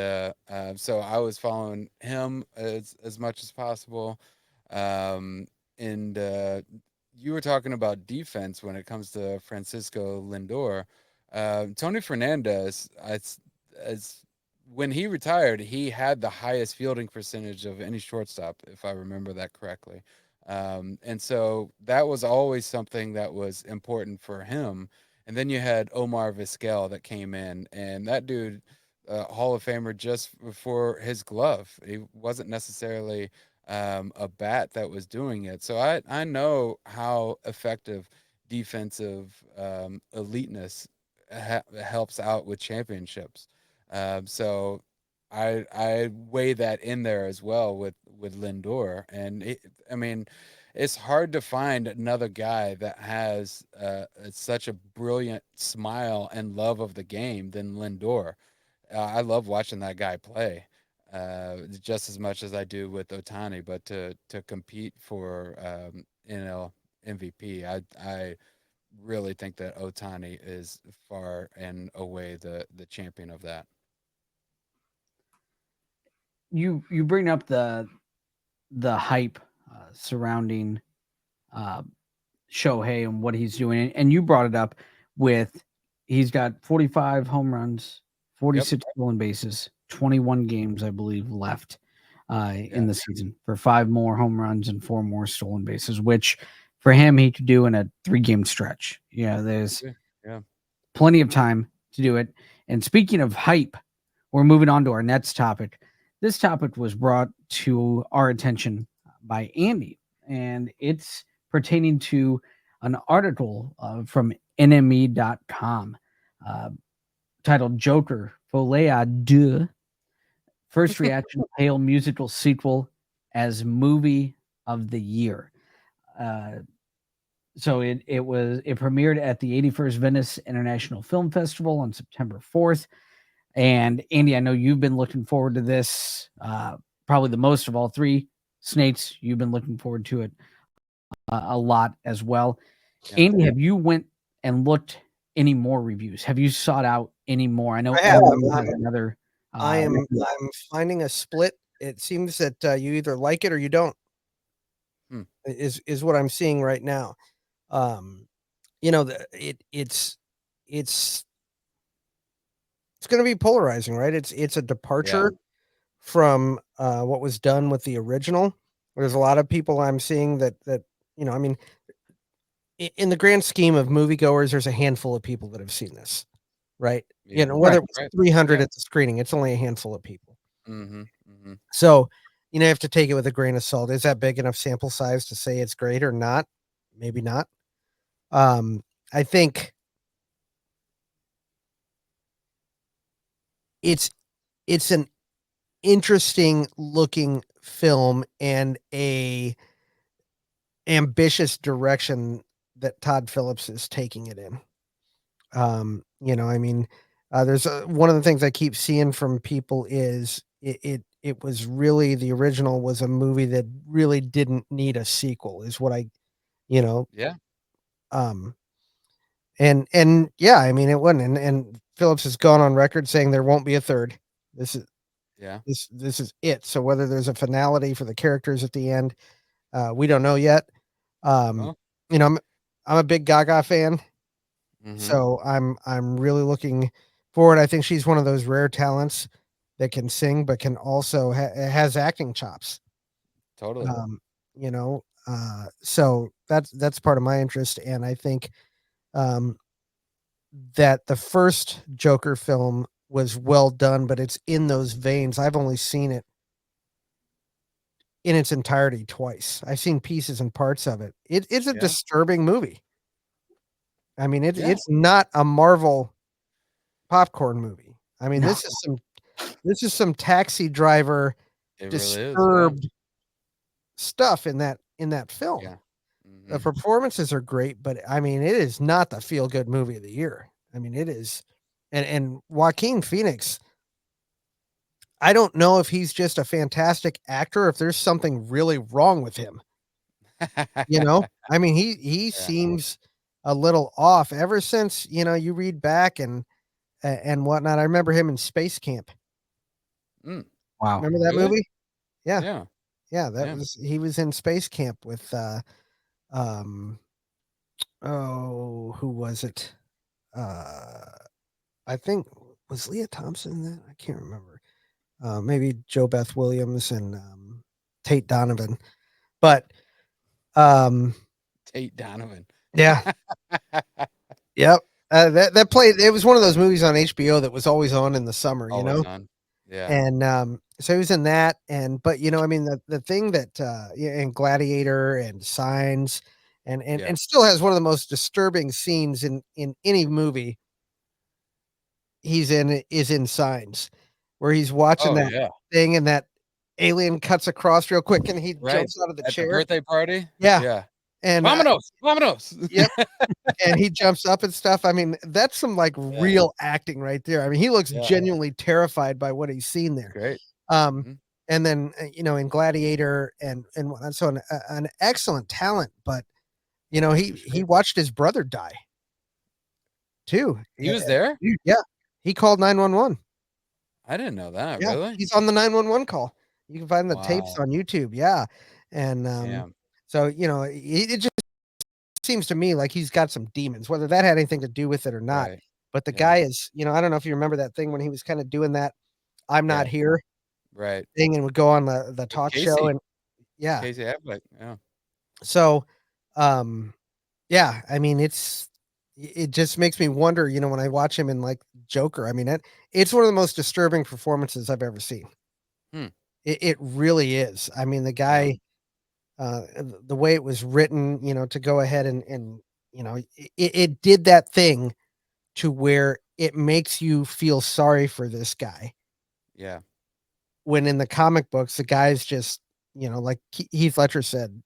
so I was following him as much as possible. And you were talking about defense when it comes to Francisco Lindor. Tony Fernandez, as when he retired, he had the highest fielding percentage of any shortstop, if I remember that correctly. And so that was always something that was important for him. And then you had Omar Vizquel that came in, and that dude, Hall of Famer just for his glove. He wasn't necessarily a bat that was doing it. So I know how effective defensive eliteness helps out with championships. So I weigh that in there as well with Lindor, and I mean, it's hard to find another guy that has such a brilliant smile and love of the game than Lindor. I love watching that guy play just as much as I do with Otani, but to compete for MVP, I really think that Otani is far and away the champion of that. You bring up the hype surrounding uh, Shohei and what he's doing, and you brought it up with he's got 45 home runs, Yep. 46 stolen bases, 21 games I believe left Yeah. in the season for 5 more home runs and 4 more stolen bases, which for him he could do in a 3-game stretch. Yeah, there's Yeah. plenty of time to do it. And speaking of hype, we're moving on to our next topic. This topic was brought to our attention by Andy, and it's pertaining to an article from NME.com titled Joker Folia 2 First Reaction Pale Musical Sequel as Movie of the Year. So it premiered at the 81st Venice International Film Festival on September 4th. And Andy, I know you've been looking forward to this probably the most of all three. Snakes, you've been looking forward to it a lot as well. Yeah. Andy, have you went and looked any more reviews? Have you sought out any more? I know I have. another. I'm finding a split. It seems that you either like it or you don't. Is what I'm seeing right now. It's going to be polarizing, right? It's a departure from what was done with the original. There's a lot of people I'm seeing that I mean, in the grand scheme of moviegoers, there's a handful of people that have seen this, right? Yeah. Whether Right. it's 300 Yeah. at the screening, it's only a handful of people. Mm-hmm. Mm-hmm. So, you have to take it with a grain of salt. Is that big enough sample size to say it's great or not? Maybe not. I think it's an interesting looking film and a ambitious direction that Todd Phillips is taking it in. I mean, there's one of the things I keep seeing from people is it was really the original was a movie that really didn't need a sequel is what I, you know, Yeah. um, and yeah, I mean, it wasn't, and Phillips has gone on record saying there won't be a third. This is Yeah. this is it. So whether there's a finality for the characters at the end, we don't know yet. Um, Well. you know, I'm a big Gaga fan, Mm-hmm. so I'm really looking forward. I think she's one of those rare talents that can sing, but can also has acting chops. Totally. You know, so that's part of my interest, and I think um, that the first Joker film was well done, but it's in those veins. I've only seen it in its entirety twice. I've seen pieces and parts of it. It's a Yeah. disturbing movie. I mean, Yeah. it's not a Marvel popcorn movie. I mean, No. this is some taxi driver It really is. Yeah. disturbed stuff in that film. Yeah. The Mm-hmm. performances are great, but I mean, it is not the feel good movie of the year. I mean, it is, and Joaquin Phoenix. I don't know if he's just a fantastic actor, or if there's something really wrong with him. You know, I mean, he Yeah. seems a little off ever since you read back and whatnot. I remember him in Space Camp. Mm. Wow. Remember that Really? movie? Yeah, Yeah. yeah. That Yeah. was he was in Space Camp with um oh, who was it? Uh I think was Leah Thompson in that? I can't remember. Maybe Joe Beth Williams and Tate Donovan. But um Tate Donovan. yeah, yep. That played it was one of those movies on HBO that was always on in the summer, Always on. Yeah. And so he was in that, and but I mean the thing that yeah, and Gladiator and Signs Yeah. and still has one of the most disturbing scenes in any movie he's in is in Signs, where he's watching Oh that yeah. thing and that alien cuts across real quick and he Right. jumps out of the At the chair. birthday party. Yeah, Yeah. and Vamonos. Vamonos. yep, and he jumps up and stuff. I mean, that's some like Yeah. real acting right there. I mean, he looks Yeah. genuinely terrified by what he's seen there. Great. Um, Mhm. and then in Gladiator and whatnot, so an excellent talent, but For he sure. watched his brother die too. He was there? Yeah, he called 911. I didn't know that. Yeah, Really? he's on the 911 call. You can find the tapes Wow. on YouTube. Yeah, and Damn. so it just seems to me like he's got some demons, whether that had anything to do with it or not. Right. But the Yeah. guy is, I don't know if you remember that thing when he was kind of doing that "I'm not Yeah. here" Right. thing and would go on the With talk show Casey. and yeah. Casey Affleck. Yeah. So, um, yeah, I mean, it just makes me wonder, when I watch him in like Joker. I mean, it's one of the most disturbing performances I've ever seen. Hmm. It really is. I mean, the Yeah. guy, the way it was written, to go ahead and it did that thing to where it makes you feel sorry for this guy. Yeah. When in the comic books, the guy's just, like Heath Ledger said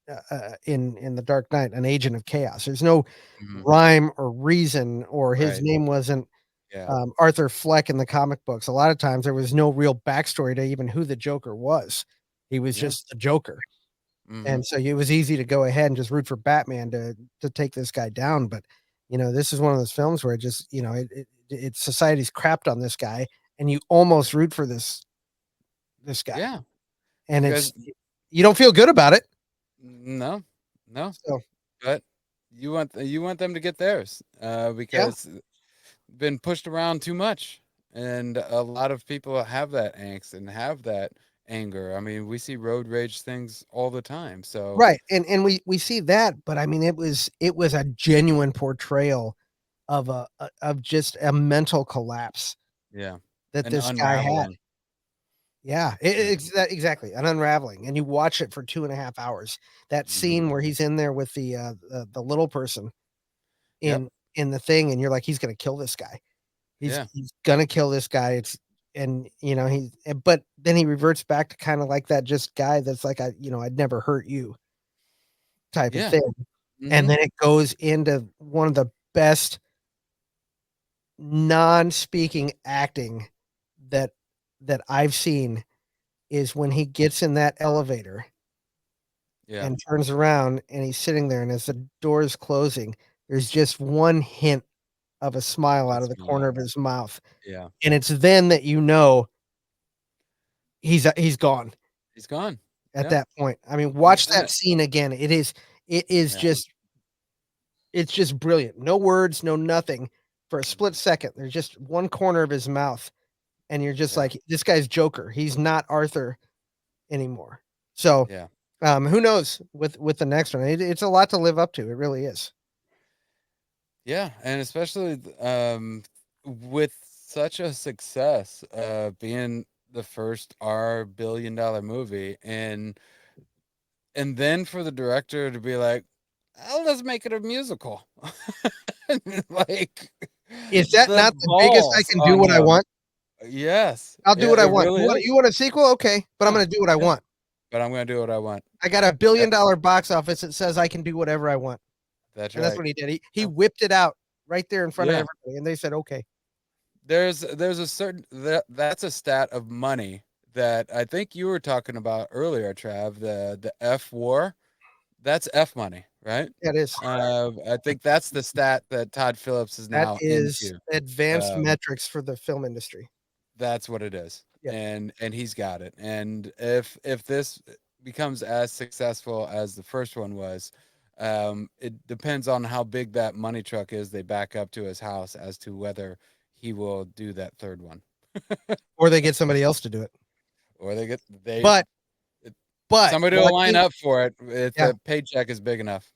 in The Dark Knight, an agent of chaos. There's no Mhm. rhyme or reason, or his Right. name wasn't Yeah. Arthur Fleck in the comic books. A lot of times there was no real backstory to even who the Joker was. He was Yeah. just the Joker. Mhm. And so it was easy to go ahead and just root for Batman to take this guy down. But this is one of those films where it just it's society's crapped on this guy, and you almost root for this guy, Yeah. and Because it's you don't feel good about it. no, no, So but you want them to get theirs, yeah, because been pushed around too much, and a lot of people have that angst and have that anger. I mean, we see road rage things all the time. So right. And we see that, but I mean, it was a genuine portrayal of of just a mental collapse yeah, that an this guy had. unraveling. Yeah, Yeah. exactly, an unraveling, and you watch it for 2.5 hours. That Hmm. scene where he's in there with the little person Yep. in the thing, and you're like, he's gonna kill this guy. Yeah. He's gonna kill this guy. But then he reverts back to kind of like that just guy that's like, I'd never hurt you type of Yeah. thing. And Hmm. then it goes into one of the best non-speaking acting that that I've seen is when he gets in that elevator Yeah. and turns around and he's sitting there, and as the door is closing, there's just one hint of a smile out of the corner of his mouth. Yeah. And it's then that you know he's gone He's gone. at Yeah. that point. I mean, He's watch in that it. scene again. It is Yeah. it's just brilliant. No words, no nothing. For a split second, there's just one corner of his mouth, and you're just Yeah. like, this guy's Joker. He's not Arthur anymore. So, Yeah. who knows with the next one? It's a lot to live up to. It really is. Yeah, and especially with such a success, being the first R billion-dollar movie, and then for the director to be like, "Oh, let's make it a musical," like Is that the not the biggest I balls can do on what I him. want? Yes, I'll do what I it want. really is. You want a sequel? Okay, but I'm Yeah, gonna do what I yeah, want. but I'm gonna do what I want. I got a $1 billion box office that says I can do whatever I want. That's And that's right. what he did. He Yeah. whipped it out right there in front of Yeah. everybody, and they said, okay. There's a certain that's a stat of money that I think you were talking about earlier, Trav. The F war, that's F money, right? That is I think that's the stat that Todd Phillips is that now is into. advanced Um, metrics for the film industry. that's what it is, Yeah. and he's got it. And if this becomes as successful as the first one was, it depends on how big that money truck is they back up to his house as to whether he will do that third one. Or they get somebody else to do it. Or But somebody will line up for it if Yeah. the paycheck is big enough.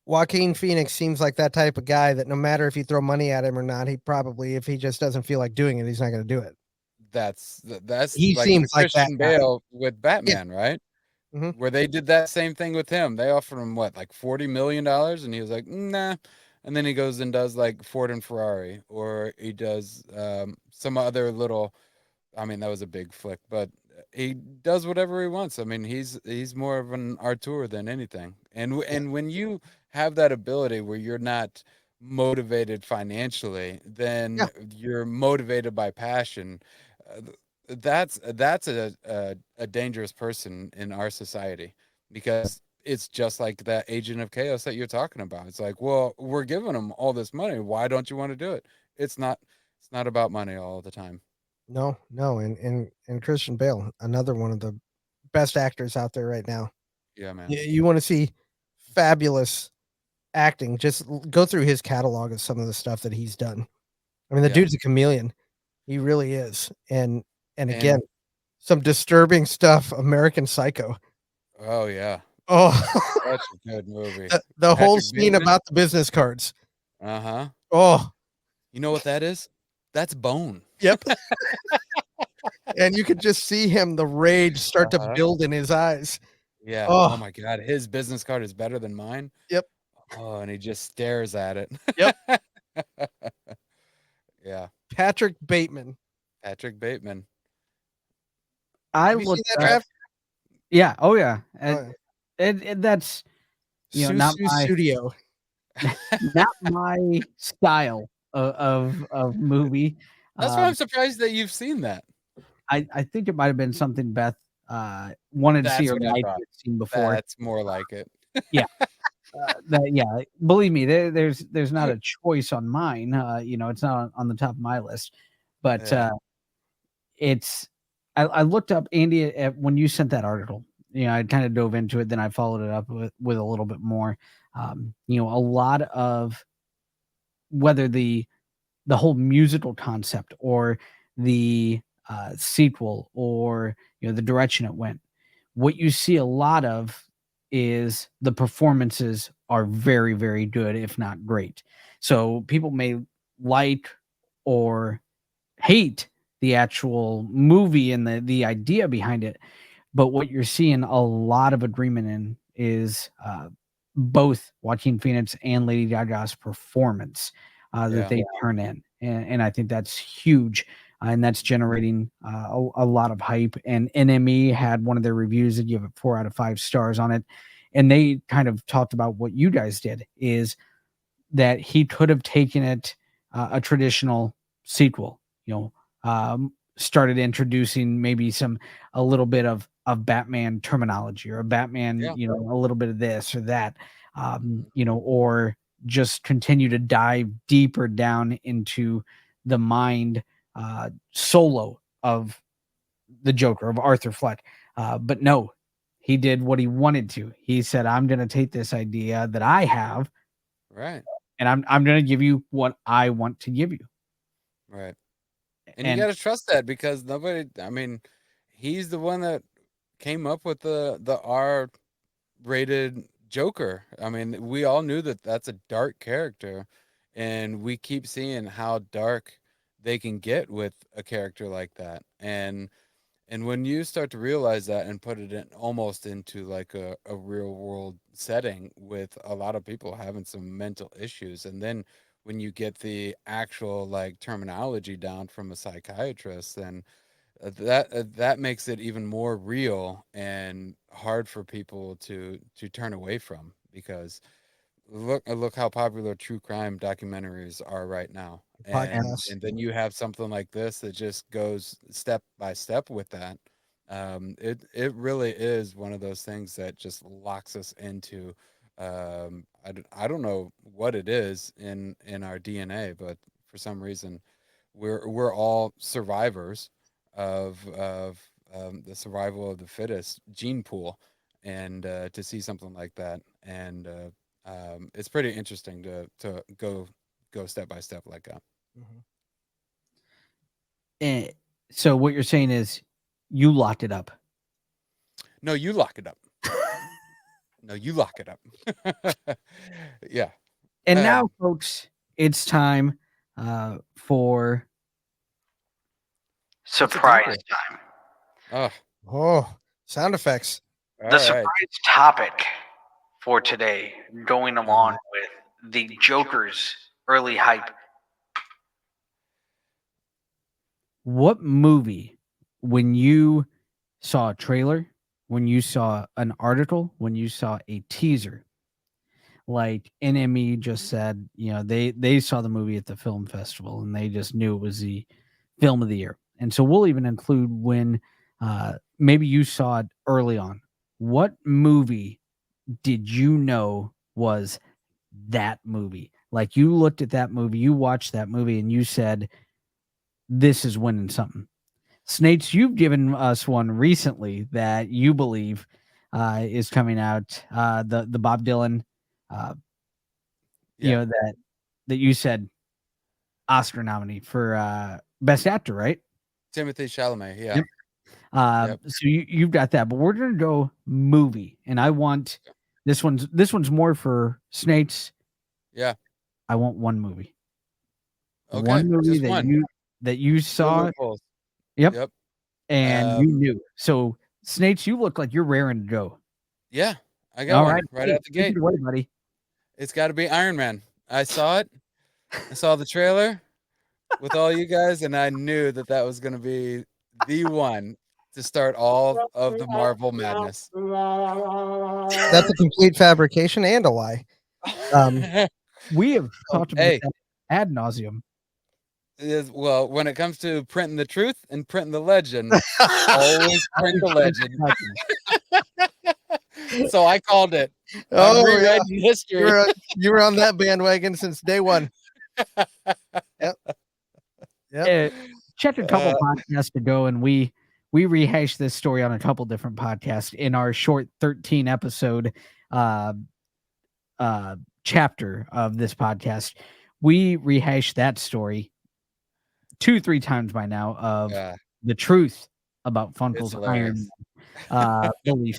Joaquin Phoenix seems like that type of guy that no matter if you throw money at him or not, he probably, if he just doesn't feel like doing it, he's not going to do it. That's He like the seems like that Christian guy. Bale with Batman, right? Mhm. Where they did that same thing with him. They offered him what, like $40 million, and he was like, nah. And then he goes and does like Ford and Ferrari, or he does some other little. I mean, that was a big flick, but he does whatever he wants. I mean, he's more of an artur than anything. And when you have that ability where you're not motivated financially, then Yeah. you're motivated by passion. That's a dangerous person in our society, because it's just like that agent of chaos that you're talking about. It's like, well, we're giving them all this money. Why don't you want to do it? It's not about money all the time. No, and Christian Bale, another one of the best actors out there right now. Yeah, man. You want to see fabulous acting, just go through his catalog of some of the stuff that he's done. I mean, the Yeah. dude's a chameleon. He really is. And again, And some disturbing stuff. American Psycho. oh yeah, Oh, such a good movie. the whole Patrick scene Bateman. about the business cards. Uh-huh. Oh, You know what that is? That's bone. yep. And you could just see him, the rage start to Uh-huh. build in his eyes. Yeah. Oh. Oh my God. His business card is better than mine. Yep. Oh, and he just stares at it. Yep. Yeah. Patrick Bateman. Patrick Bateman. I Have you seen looked that, up. Trav? Yeah. Oh yeah. Oh, That's not Susu my Studio. not my style of movie. That's why I'm surprised that you've seen that. I think it might have been something Beth wanted to see That's or what I might thought. have seen before. That's more like it. Believe me, there's not a choice on mine. It's not on the top of my list, but Yeah. it's. I looked up Andy when you sent that article. I kind of dove into it, then I followed it up with a little bit more. A lot of whether the whole musical concept or the sequel or the direction it went. What you see a lot of is the performances are very, very good, if not great. So people may like or hate the actual movie and the idea behind it, but what you're seeing a lot of agreement in is both Joaquin Phoenix and Lady Gaga's performance that they turn in, and I think that's huge, and that's generating a lot of hype. And NME had one of their reviews that give it 4 out of 5 stars on it, and they kind of talked about what you guys did is that he could have taken it a traditional sequel, started introducing maybe a little bit of Batman terminology, or a Batman, Yeah. a little bit of this or that, Mhm. or just continue to dive deeper down into the mind, solo of the Joker, of Arthur Fleck. But no, he did what he wanted to. He said, "I'm going to take this idea that I have, Right. and I'm going to give you what I want to give you." Right. And you And got to trust that because nobody, I mean, he's the one that came up with the R-rated Joker. I mean, we all knew that that's a dark character, and we keep seeing how dark they can get with a character like that. And when you start to realize that and put it in almost into like a real world setting with a lot of people having some mental issues, and then when you get the actual like terminology down from a psychiatrist, then that makes it even more real and hard for people to turn away from because look how popular true crime documentaries are right now. Podcasts. And then you have something like this that just goes step by step with that. It really is one of those things that just locks us into I don't know what it is in our DNA, but for some reason we're all survivors of the survival of the fittest gene pool, and to see something like that, and it's pretty interesting to go step by step like that. Mhm. eh, so what you're saying is you locked it up. No, you lock it up. No, you lock it up. Yeah. And Um, now, folks, it's time for what's it time surprise for? time. Oh, Oh, sound effects. The all surprise right. topic for today, going along Uh-huh. with the Joker's early hype. What movie, when you saw a trailer, when you saw an article, when you saw a teaser, like NME just said, they saw the movie at the film festival and they just knew it was the film of the year. And so we'll even include when maybe you saw it early on. What movie did you know was that movie? Like, you looked at that movie, you watched that movie, and you said, "This is winning something." Snates, you've given us one recently that you believe is coming out. The Bob Dylan, uh, Yeah. that you said Oscar nominee for best actor, right? Timothy Chalamet. Yeah. Yep. Yep. So you've got that, but we're gonna go movie, and I want this one's more for Snates. Yeah. I want one movie. Okay. One movie Just one. that you No saw. loopholes. Yep. Yep. And you Um. knew. So, Snates, you look like you're raring to go. Yeah. I got All right. one right Hey, out the take gate. it away, buddy. It's got to be Iron Man. I saw it. I saw the trailer with all you guys, and I knew that that was going to be the one to start all of the Marvel madness. That's a complete fabrication and a lie. Um, We have talked about Hey, that ad nauseum. well, when it comes to printing the truth and printing the legend, always print the legend. So I called it. I'm oh yeah, rewriting history. you were on that bandwagon since day one. Yep. Yep. Checked a couple Uh, podcasts ago, and we rehashed this story on a couple different podcasts in our short 13 episode uh, chapter of this podcast. We rehashed that story 2-3 times by now of yeah, the truth about it's Funkel's Iron hilarious. beliefs.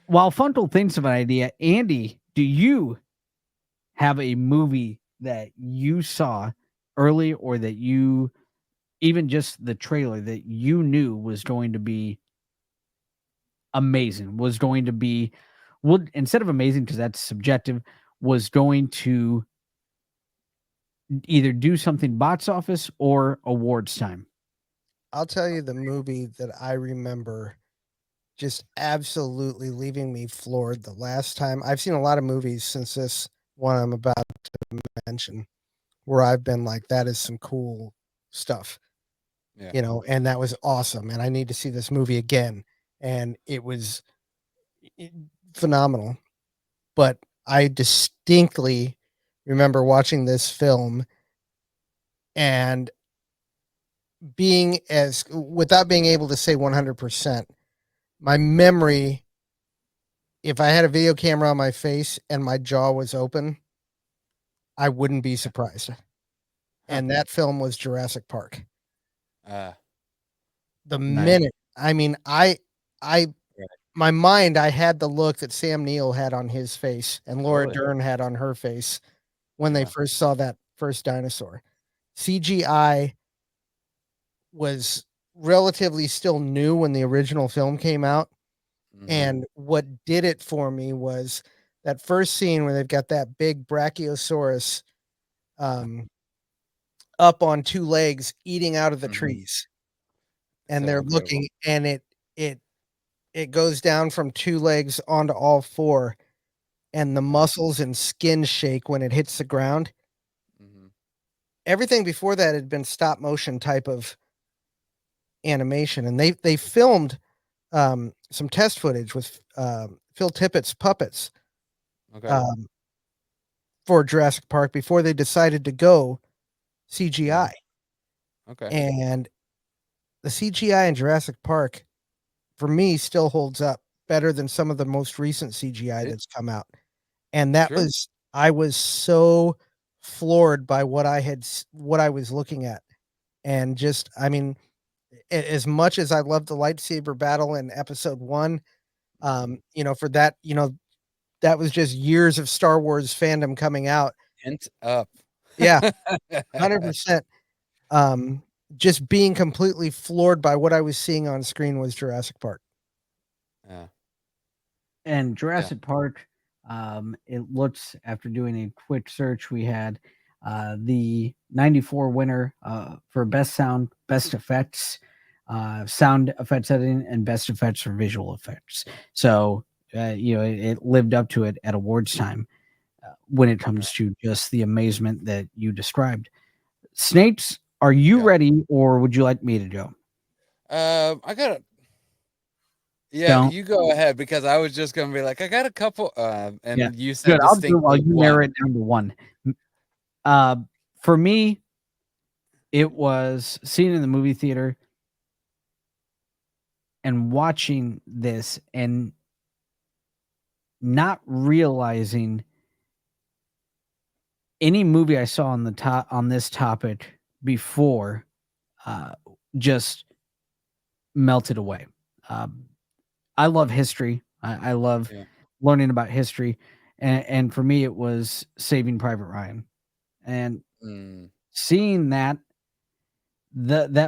While Funkel thinks of an idea, Andy, do you have a movie that you saw early, or that you, even just the trailer, that you knew was going to be amazing, was going to be, would, instead of amazing, because that's subjective, was going to either do something box office or awards time? I'll tell you the movie that I remember just absolutely leaving me floored the last time. I've seen a lot of movies since this one I'm about to mention where I've been like, that is some cool stuff. Yeah. and that was awesome. And I need to see this movie again. And it was phenomenal. But I distinctly remember watching this film and being as without being able to say 100%, my memory, if I had a video camera on my face and my jaw was open, I wouldn't be surprised. Huh. And that film was Jurassic Park. Uh, The Nice. minute, I mean, I right. my mind, I had the look that Sam Neill had on his face and Laura Totally. Dern had on her face when they Yeah. first saw that first dinosaur. CGI was relatively still new when the original film came out. Mhm. And what did it for me was that first scene where they've got that big Brachiosaurus up on two legs eating out of the Mhm. trees. And So they're incredible. looking, and it goes down from two legs onto all four, and the muscles and skin shake when it hits the ground. Mhm. Everything before that had been stop motion type of animation, and they filmed some test footage with Phil Tippett's puppets Okay. um, for Jurassic Park before they decided to go Mhm. CGI. Okay. And the CGI in Jurassic Park, for me, still holds up better than some of the most recent CGI It that's come out. And that Sure. I was so floored by what I was looking at. And just, I mean, as much as I love the lightsaber battle in episode 1, Mhm. for that, that was just years of Star Wars fandom coming out. Hint up. Yeah, 100%. Um, just being completely floored by what I was seeing on screen was Jurassic Park. Yeah. And Yeah. Jurassic Park, it looks, after doing a quick search, we had the 94 winner for best sound, best effects, sound effects editing, and best effects for visual effects. So, it lived up to it at awards time when it comes to just the amazement that you described. Snakes, are you Yeah. ready, or would you like me to go? I got Yeah, Don't. you go ahead because I was just gonna be like, I got a couple, Yeah. and you Good. said I'll do it while distinctly you narrow one. it down to one. Uh, for me, it was seeing in the movie theater and watching this and not realizing any movie I saw on this topic before uh, just melted away. Um, I love history. I love Yeah. learning about history, and for me, it was Saving Private Ryan, and Mm, seeing that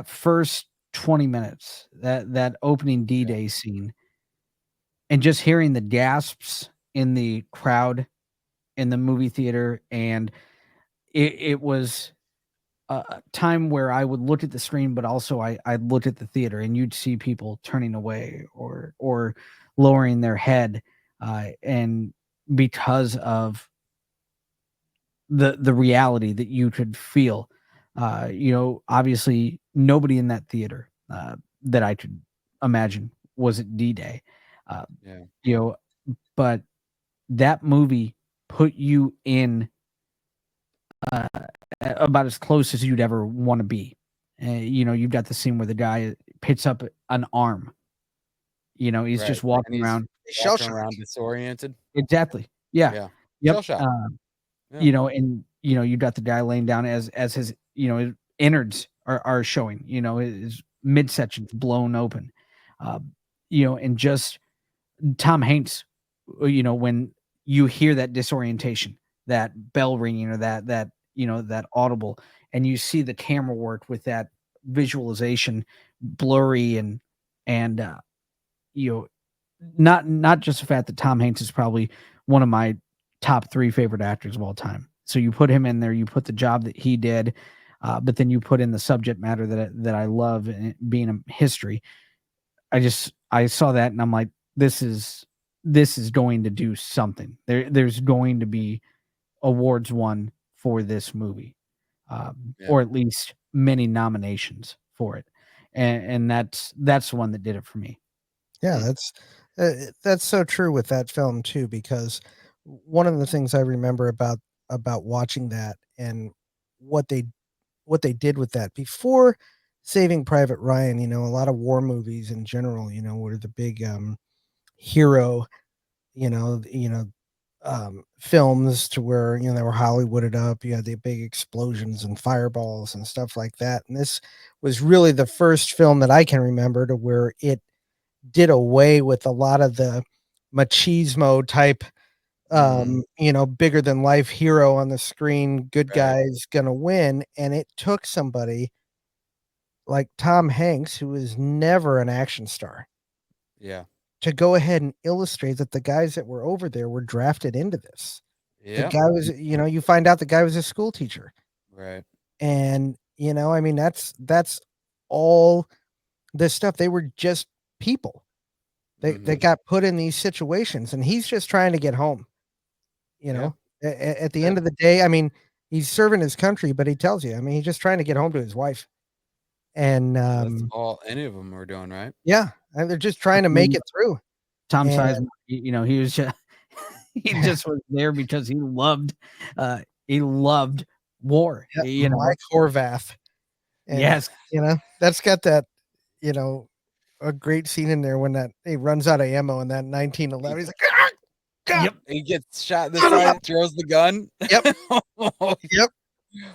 first 20 minutes, that opening yeah. D-Day scene, and just hearing the gasps in the crowd in the movie theater, and it was a time where I would look at the screen, but also I'd look at the theater, and you'd see people turning away or lowering their head, and because of the reality that you could feel. Obviously nobody in that theater that I could imagine was at D-Day. Uh, Yeah. you know, but that movie put you in uh, about as close as you'd ever want to be. You've got the scene where the guy picks up an arm. He's Right. just And walking he's around. Shell walking shock. around disoriented. Exactly. Yeah. Yeah. Yep. Shell shock. Yeah. And you got the guy laying down as his his innards are showing. His midsection's blown open. Uh, and just Tom Hanks. When you hear that disorientation, that bell ringing, or that audible, and you see the camera work with that visualization, blurry and you know not just the fact that Tom Hanks is probably one of my top 3 favorite actors of all time. So you put him in there, you put the job that he did, but then you put in the subject matter that I love, being a history. I saw that and I'm like, this is going to do something. There's going to be awards won for this movie, Yeah. or at least many nominations for it. and that's the one that did it for me. Yeah, that's so true with that film too, because one of the things I remember about watching that and what they what they did with that before Saving Private Ryan, a lot of war movies in general, were the big hero, films to where they were Hollywooded up. You had the big explosions and fireballs and stuff like that. And this was really the first film that I can remember to where it did away with a lot of the machismo type, bigger than life hero on the screen, good Right. guy's gonna win, and it took somebody like Tom Hanks, who was never an action star, Yeah. to go ahead and illustrate that the guys that were over there were drafted into this. The Yeah. guy was, you find out the guy was a school teacher, Right. and I mean, that's all this stuff. They were just people. They Mhm. got put in these situations, and he's just trying to get home. You Yeah. know, at the Yeah. end of the day, I mean, he's serving his country, but he tells you, I mean, he's just trying to get home to his wife, and That's all any of them were doing, right? yeah, and they're just trying to I make mean, it through. Tom And Sizemore, he was just he just was there because he loved war. yeah, Mike Horvath, and Yes. that's got that, you know, a great scene in there when that he runs out of ammo in that 1911. He's like, "Ah, God, Yep. He gets shot in the son of a-" side, throws the gun. Yep, yep,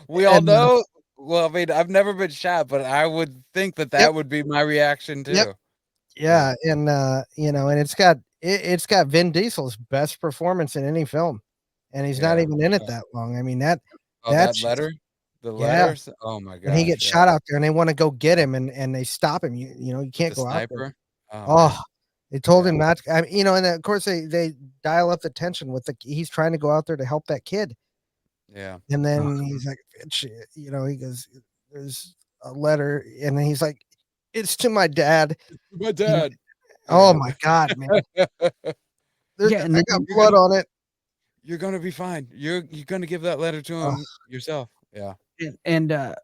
We all and know. Well, I mean, I've never been shot, but I would think that yep, would be my reaction yep, too. yeah, and and it's got Vin Diesel's best performance in any film, and he's not Yeah. even in it that long. I mean Oh, that that's just letter? The yeah. letters? Oh my When he gosh, gets yeah. shot out there and they wanna go get him and they stop him, you can't The go out there. sniper? Oh, Oh, man. they told Yeah. him not to, and then, of course, they dial up the tension with he's trying to go out there to help that kid, Yeah. and Oh, then he's like, "Bitch," he goes, "There's a letter," and then he's like, "It's to my dad." My And dad. oh Yeah. my god, man. yeah, and I then got You're blood gonna on it. you're gonna be fine. You're gonna give that letter to Ugh, him yourself. Yeah.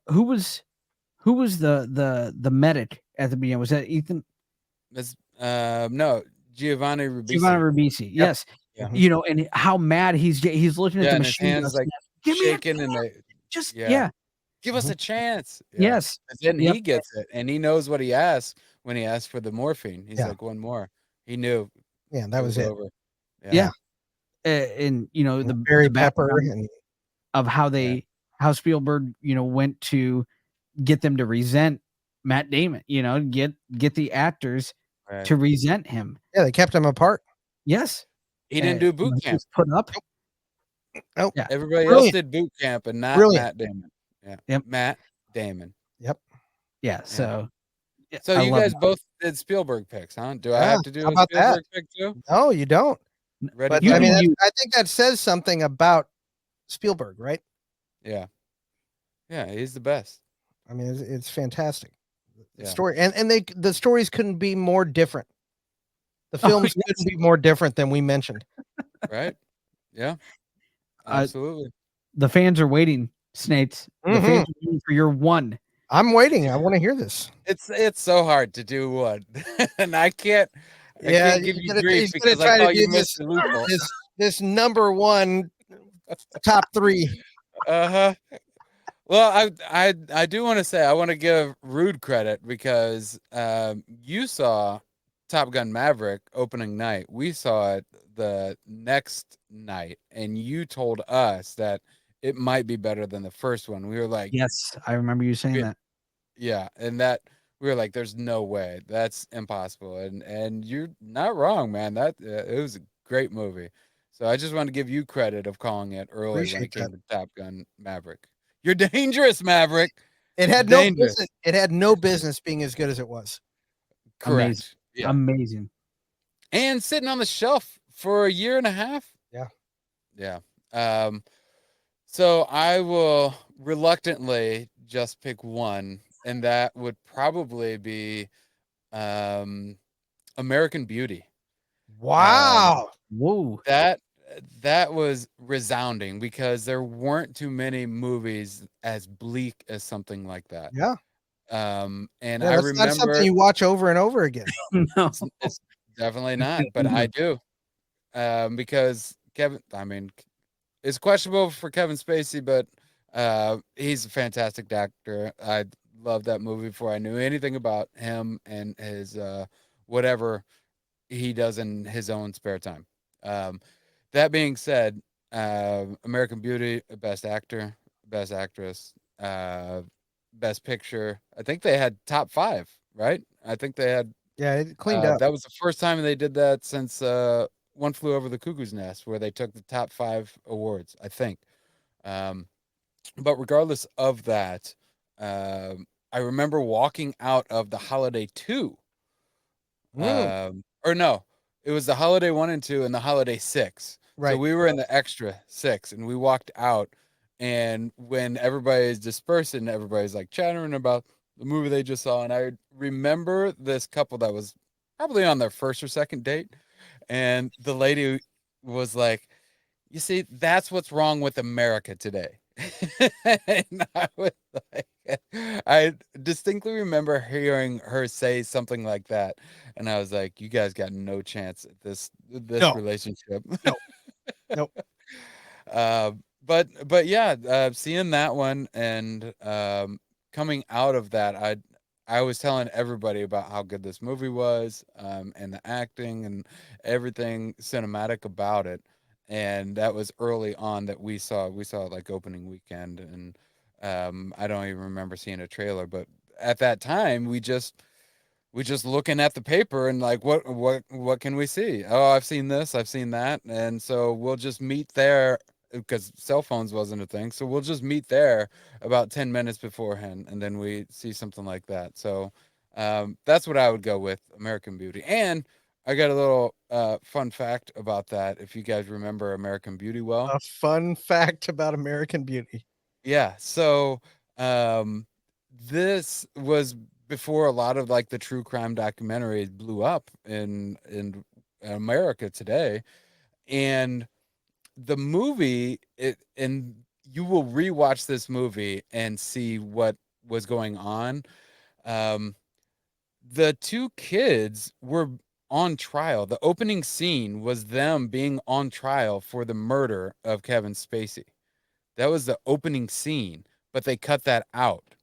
who was the medic at the beginning? Was that Ethan That's no, Giovanni Giovanni Ribisi. Ribisi? Yep. Yes. Yeah. mhm, And how mad he's looking at Yeah, the and his machine gun hands like snap. Give me a shaking and they just yeah. yeah. Give us mhm. a chance. Yeah. Yes. And then Yep. he gets it and he knows what he asks when he asks for the morphine. He's Yeah, like, one more. He knew yeah, it that was was it. over. Yeah. Yeah. And And the Barry Pepper background and of Yeah. how Spielberg, went to get them to resent Matt Damon, get the actors Right. to resent him. yeah, they kept him apart. Yes. He didn't do boot He camp. was put up. Nope, Yeah. Everybody else brilliant, did boot camp and not brilliant. Matt Damon. Yeah. Yep. Matt Damon. Yep, Yeah. Yeah. So yeah, So I you love guys both did Spielberg picks, huh? Do I yeah, have to do how a about that? Spielberg pick too? No, you don't. Ready, But, you I buddy? mean, can use I think that says something about Spielberg, right? Yeah. Yeah, he's the best. I mean, it's fantastic. The Yeah. story and the stories couldn't be more different. The oh films couldn't yes. be more different than we mentioned. Right? Yeah. Uh, Absolutely. the fans are waiting, Snates. The Mhm. fans are waiting for your one. I'm waiting. I wanna hear this. It's so hard to do one. And I Yeah, can't give you grief he's gonna because I try to thought you do missed the loophole. this number 1 top 3. Uh-huh. Well, I do want to say I want to give Rude credit because you saw Top Gun Maverick opening night. We saw it the next night, and you told us that it might be better than the first one. We were like, Yes, I remember you saying "Yeah, that. yeah," and that we were like, "There's no way, that's impossible." And you're not wrong, man. That it was a great movie. So I just want to give you credit of calling it early when Appreciate it that. came to Top Gun Maverick. You're dangerous, Maverick. It had no business Dangerous. being as good as it was. Amazing. Correct. Yeah. Amazing. And sitting on the shelf for a year and a half. Yeah. Yeah. Um, so I will reluctantly just pick one, and that would probably be um American Beauty. Um, Wow. Whoa. that that was resounding because there weren't too many movies as bleak as something like that. Yeah. And Yeah, I that's not something remember you watch over and over again. No. it's definitely not, but I do. Because it's questionable for Kevin Spacey, but he's a fantastic actor. I loved that movie before I knew anything about him and his whatever he does in his own spare time. Um, that being said, American Beauty, best actor, best actress, best picture. I think they had top five, right? I think they had. Yeah, it cleaned up. That was the first time they did that since One Flew Over the Cuckoo's Nest, where they took the top five awards. I think. Um, but regardless of that, I remember walking out of the Holiday 2. Mm, Or no, it was the Holiday 1 and 2 and the Holiday 6. So right. we were in the extra 6 and we walked out. And when everybody's dispersing, everybody's like chattering about the movie they just saw. And I remember this couple that was probably on their first or second date. And the lady was like, you see, that's what's wrong with America today. And I was like, I distinctly remember hearing her say something like that, and I was like, "You guys got no chance at this No, relationship." no, nope. Uh, but yeah, seeing that one and coming out of that, I was telling everybody about how good this movie was, and the acting and everything cinematic about it. And that was early on that we saw like opening weekend, and I don't even remember seeing a trailer, but at that time we just looking at the paper and like what can we see? Oh, I've seen this, I've seen that, and so we'll just meet there because cell phones wasn't a thing. So we'll just meet there about 10 minutes beforehand, and then we see something like that. So that's what I would go with, American Beauty. And I got a little fun fact about that. If you guys remember American Beauty well, A fun fact about American Beauty. yeah. So um, this was before a lot of like the true crime documentaries blew up in America today, and the movie it and you will rewatch this movie and see what was going on. Um, the two kids were on trial. The opening scene was them being on trial for the murder of Kevin Spacey. That was the opening scene, but they cut that out.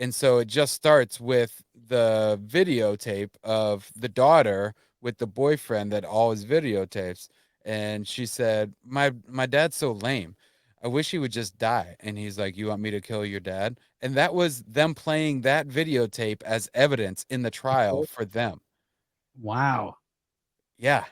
And so it just starts with the videotape of the daughter with the boyfriend that always videotapes. And she said, My dad's so lame. I wish he would just die. And he's like, You want me to kill your dad? And that was them playing that videotape as evidence in the trial for them. Wow. Yeah.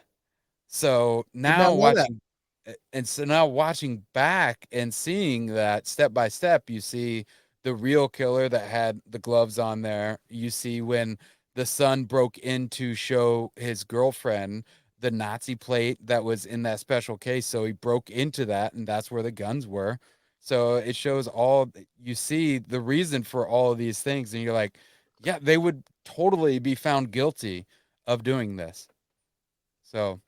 So Did not now know that. watching back and seeing that step by step, you see the real killer that had the gloves on there. You see when the son broke in to show his girlfriend the Nazi plate that was in that special case. So he broke into that, and that's where the guns were. So it shows all you see the reason for all of these things, and you're like, yeah, they would totally be found guilty of doing this. So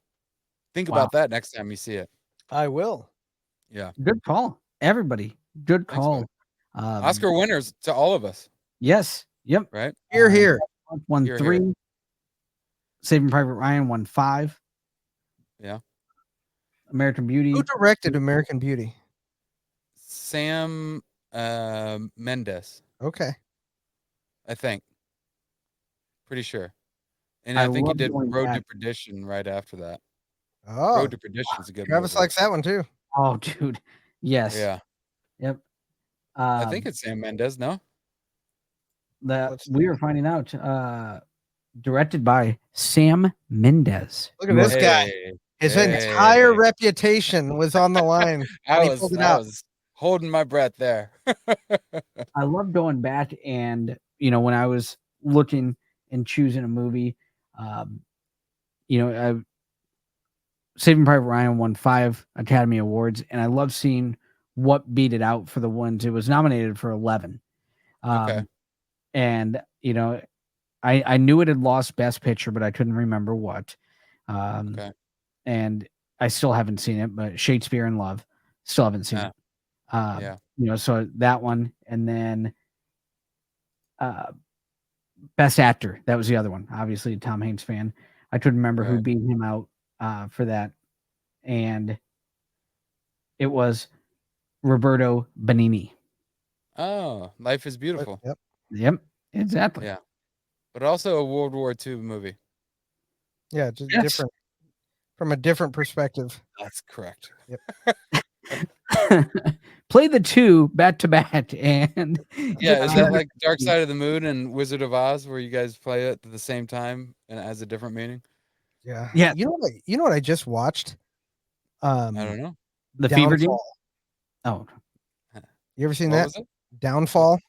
think Wow. about that next time you see it. I will. Yeah. Good call. Everybody. Good Thanks, call. buddy. Oscar winners to all of us, Yes. Yep. right? Here, here. Won Here, 3. here. Saving Private Ryan won 5. Yeah. American Beauty. Who directed American Beauty? Sam Mendes, Okay. I think. Pretty sure. And I I think he love did going Road to back. Perdition right after that. Oh, Road to Perdition is a good Travis movie. likes that one too. Oh, dude. Yes. Yeah. Yep. I think it's Sam Mendes, no? That Let's we were finding out. Directed by Sam Mendes. look at this guy. Hey. His entire Hey. reputation was on the line when he pulled it I out. was holding my breath there. I love going back and when I was looking and choosing a movie, um, Saving Private Ryan won 5 Academy Awards, and I love seeing what beat it out for the ones it was nominated for 11. Okay. And I knew it had lost Best Picture, but I couldn't remember what. Okay. And I still haven't seen it, but Shakespeare in Love, still haven't seen it. Yeah. So that one, and then Best actor. That was the other one. Obviously, a Tom Hanks fan. I couldn't remember who Right. beat him out for that, and it was Roberto Benigni. Oh, Life is Beautiful. Yep. Yep, exactly. Yeah, but also a World War II movie. Yeah, just Yes. different from a different perspective. That's correct. Play the two back to back, and Yeah, is two that like Dark different- Side of the Moon and Wizard of Oz, where you guys play it at the same time and it has a different meaning? Yeah. Yeah. You know what I just watched? I don't know. the Fever Dream? Downfall. Oh, You ever seen What that? was it? Downfall. It's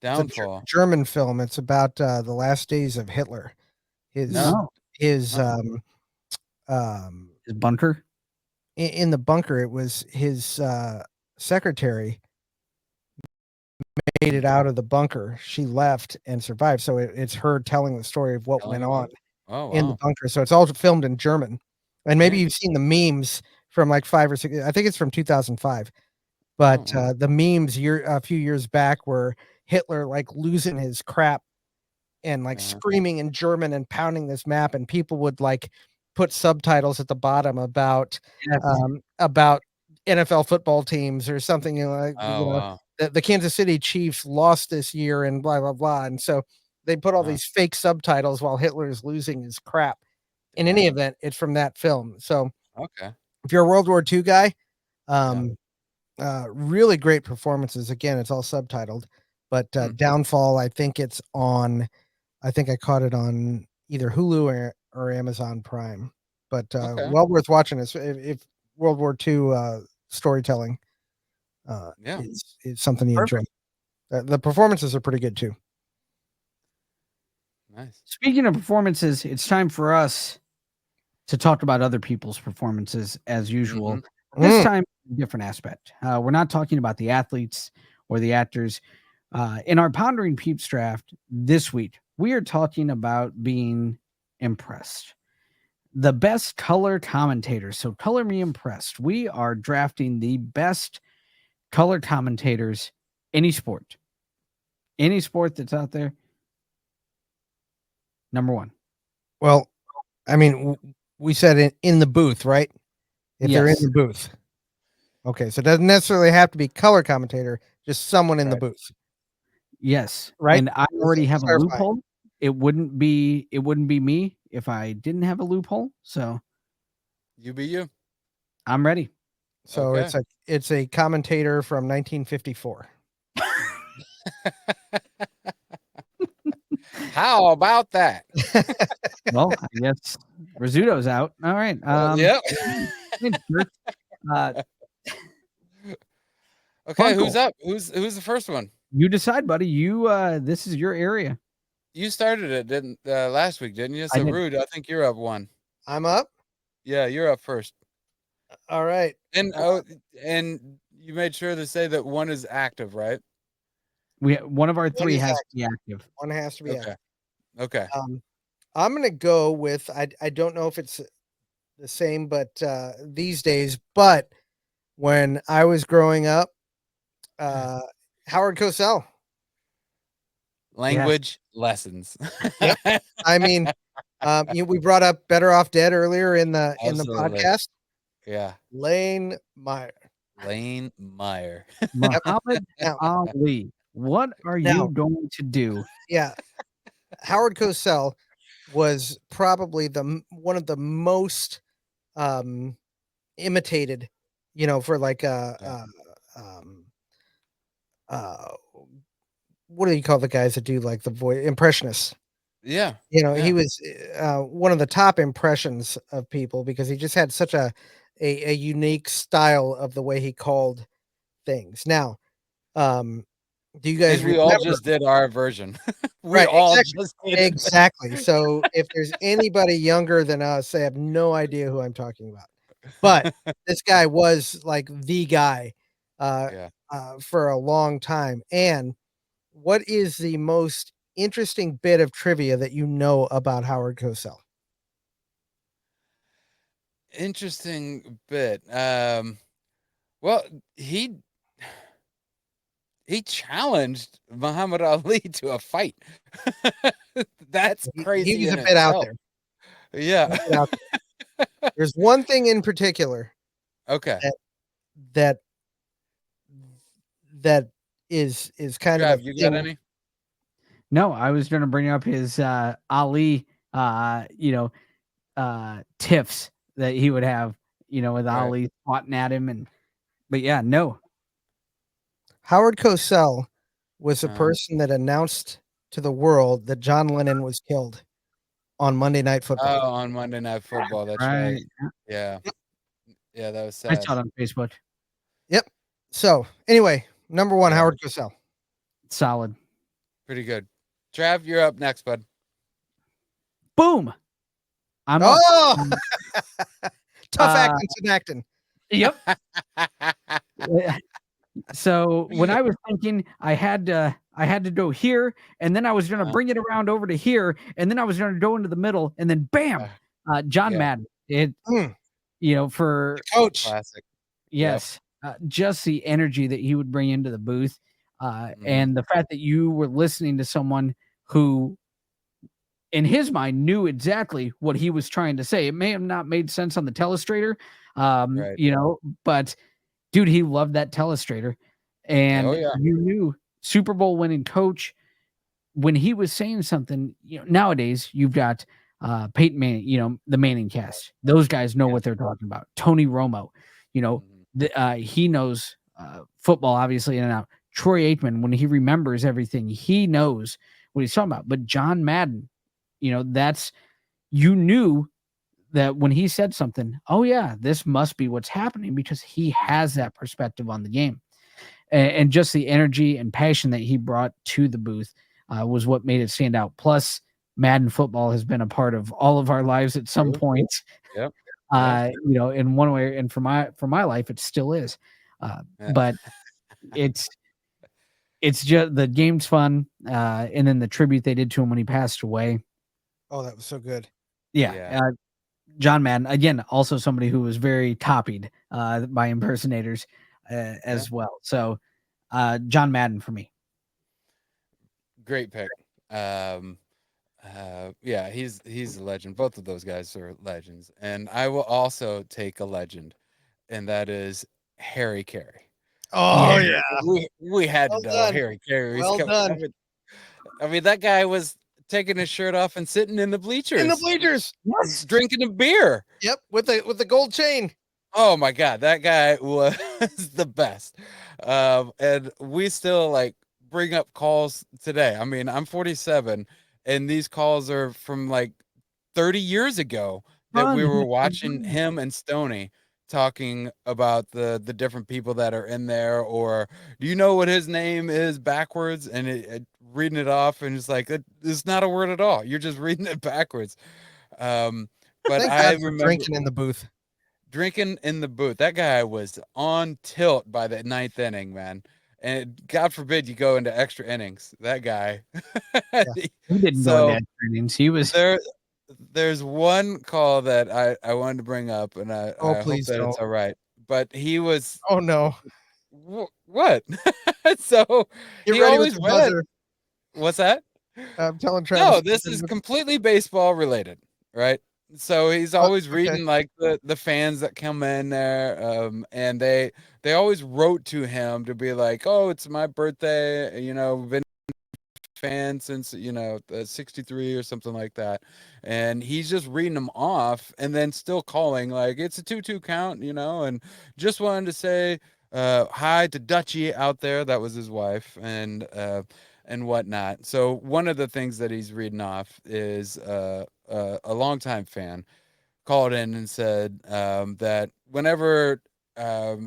a Downfall. German film. It's about the last days of Hitler. His No. his Uh-uh. his bunker. in the bunker. It was his secretary made it out of the bunker. She left and survived. So it's her telling the story of what Telling went about on it. Oh in the wow. bunker. So it's all filmed in German. And maybe Yeah. you've seen the memes from like 5 or 6. I think it's from 2005. Oh, But wow. the memes a few years back were Hitler like losing his crap and like screaming in German and pounding this map, and people would like put subtitles at the bottom about NFL football teams or something. Oh wow. The Kansas City Chiefs lost this year and blah blah blah, and so they put all Wow. these fake subtitles while Hitler is losing his crap. In any Dang. event, it's from that film. So Okay. if you're a World War II guy, Yeah. really great performances. Again, it's all subtitled, but Downfall, I think it's on. I think I caught it on either Hulu or Amazon Prime. But Okay. well worth watching. If World War II storytelling Yeah. is something you Perfect. enjoy. The performances are pretty good too. Nice. Speaking of performances, it's time for us to talk about other people's performances as usual. Mhm. This Mm. time, a different aspect. We're not talking about the athletes or the actors. In our Pondering Peeps draft this week, we are talking about being impressed. The best color commentators. So, color me impressed. We are drafting the best color commentators, any sport that's out there. Number one. Well, I mean, we said in the booth, right? If they're in Yes. the booth. Okay, so it doesn't necessarily have to be color commentator, just someone in the Right. booth. Yes. Right? And I already have a Clarify. loophole. It wouldn't be me if I didn't have a loophole. So You be you. I'm ready. So Okay. it's a commentator from 1954. How about that? Well, I guess Rizzuto's out. All right. Yep. uh, Okay, who's Funkle. up? Who's the first one? You decide, buddy. You this is your area. You started it, didn't last week, didn't you? I So did. Rude, I think you're up one. I'm up. Yeah, you're up first. All right. And and you made sure to say that one is active, right? One of our One three is has to be active. One has to be Okay. active. Okay. I'm gonna go with I don't know if it's the same, but these days, but when I was growing up, Howard Cosell. Language lessons. Yep. I mean, we brought up Better Off Dead earlier in the Absolutely. podcast. Yeah. Lane Meyer. Lane Meyer. Muhammad Now- Ali. What are Now- you going to do? Yeah. Howard Cosell was probably one of the most imitated, for like what do you call the guys that do like the voice impressionists? Yeah. He was one of the top impressions of people because he just had such a unique style of the way he called things. Now, do you guys And we all remember? just did our version. We Right, all exactly. just did it. Exactly. So if there's anybody younger than us, they have no idea who I'm talking about. But this guy was like the guy Yeah. for a long time. And what is the most interesting bit of trivia that you know about Howard Cosell? Interesting bit. Well, he he challenged Muhammad Ali to a fight. That's He crazy was in a bit out itself. there. Yeah. A bit out there. There's one thing in particular Okay. that that is kind of a Trav, you got thing. any? No, I was going to bring up his Ali, tiffs that he would have, with Right. Ali swatting at him, but yeah, no. Howard Cosell was a Uh-huh. person that announced to the world that John Lennon was killed on Monday Night Football. Oh, on Monday Night Football. That's Right. right. Yeah. Yeah, that was I sad. saw it on Facebook. Yep. So anyway, number one, Yeah. Howard Cosell. Solid. Pretty good. Trav, you're up next, bud. Boom. I'm up. Oh, tough Uh, acting, some acting. Yep. So when I was thinking, I had to go here, and then I was going to bring it around over to here, and then I was going to go into the middle, and then bam, John Yeah. Madden. It, for Coach. Classic. yes, just the energy that he would bring into the booth, Mhm. and the fact that you were listening to someone who, in his mind, knew exactly what he was trying to say. It may have not made sense on the telestrator, Right. but dude, he loved that telestrator. And Oh, yeah. you knew Super Bowl winning coach when he was saying something. Nowadays you've got Peyton Manning, the Manning cast. Those guys know Yeah. what they're talking about. Tony Romo, Mhm. he knows football obviously in and out. Troy Aikman, when he remembers everything, he knows what he's talking about. But John Madden, you knew that when he said something, oh yeah, this must be what's happening, because he has that perspective on the game, and just the energy and passion that he brought to the booth was what made it stand out. Plus, Madden football has been a part of all of our lives at some True. point. Yep. Yep. In one way, and for my life, it still is. Yeah. But it's just the game's fun, and then the tribute they did to him when he passed away. Oh, that was so good. Yeah. Yeah. John Madden, again, also somebody who was very copied by impersonators as well. So, John Madden for me. Great pick. Yeah, he's a legend. Both of those guys are legends. And I will also take a legend, and that is Harry Carey. Oh Yeah. yeah. We had Well to know done. Harry Carey was Well coming. done. I mean, that guy was taking his shirt off and sitting in the In the bleachers, bleachers. Yes. drinking a beer. Yep, with the gold chain. Oh my God, that guy was the best. And we still like bring up calls today. I mean, I'm 47, and these calls are from like 30 years ago that we were watching him and Stoney talking about the different people that are in there. Or do you know what his name is backwards? And reading it off, and it's like it's not a word at all. You're just reading it backwards. But Thank I God for remember drinking in the booth. drinking in the booth. That guy was on tilt by the ninth inning, man. And God forbid you go into extra innings. That guy. He didn't go into So extra innings. He was there's one call that I wanted to bring up, and Oh, I hope please that don't. it's all right. But he was Oh no. what? So Get he ready with always the read. buzzer. What's that? I'm telling Travis. No, this is completely baseball related, right? So he's Oh, always okay. reading like the fans that come in there, and they always wrote to him to be like, "Oh, it's my birthday," been fan since 63 or something like that, and he's just reading them off and then still calling like it's a 2-2 count, and just wanted to say hi to Dutchie out there. That was his wife, and whatnot. So one of the things that he's reading off is a longtime fan called in and said that whenever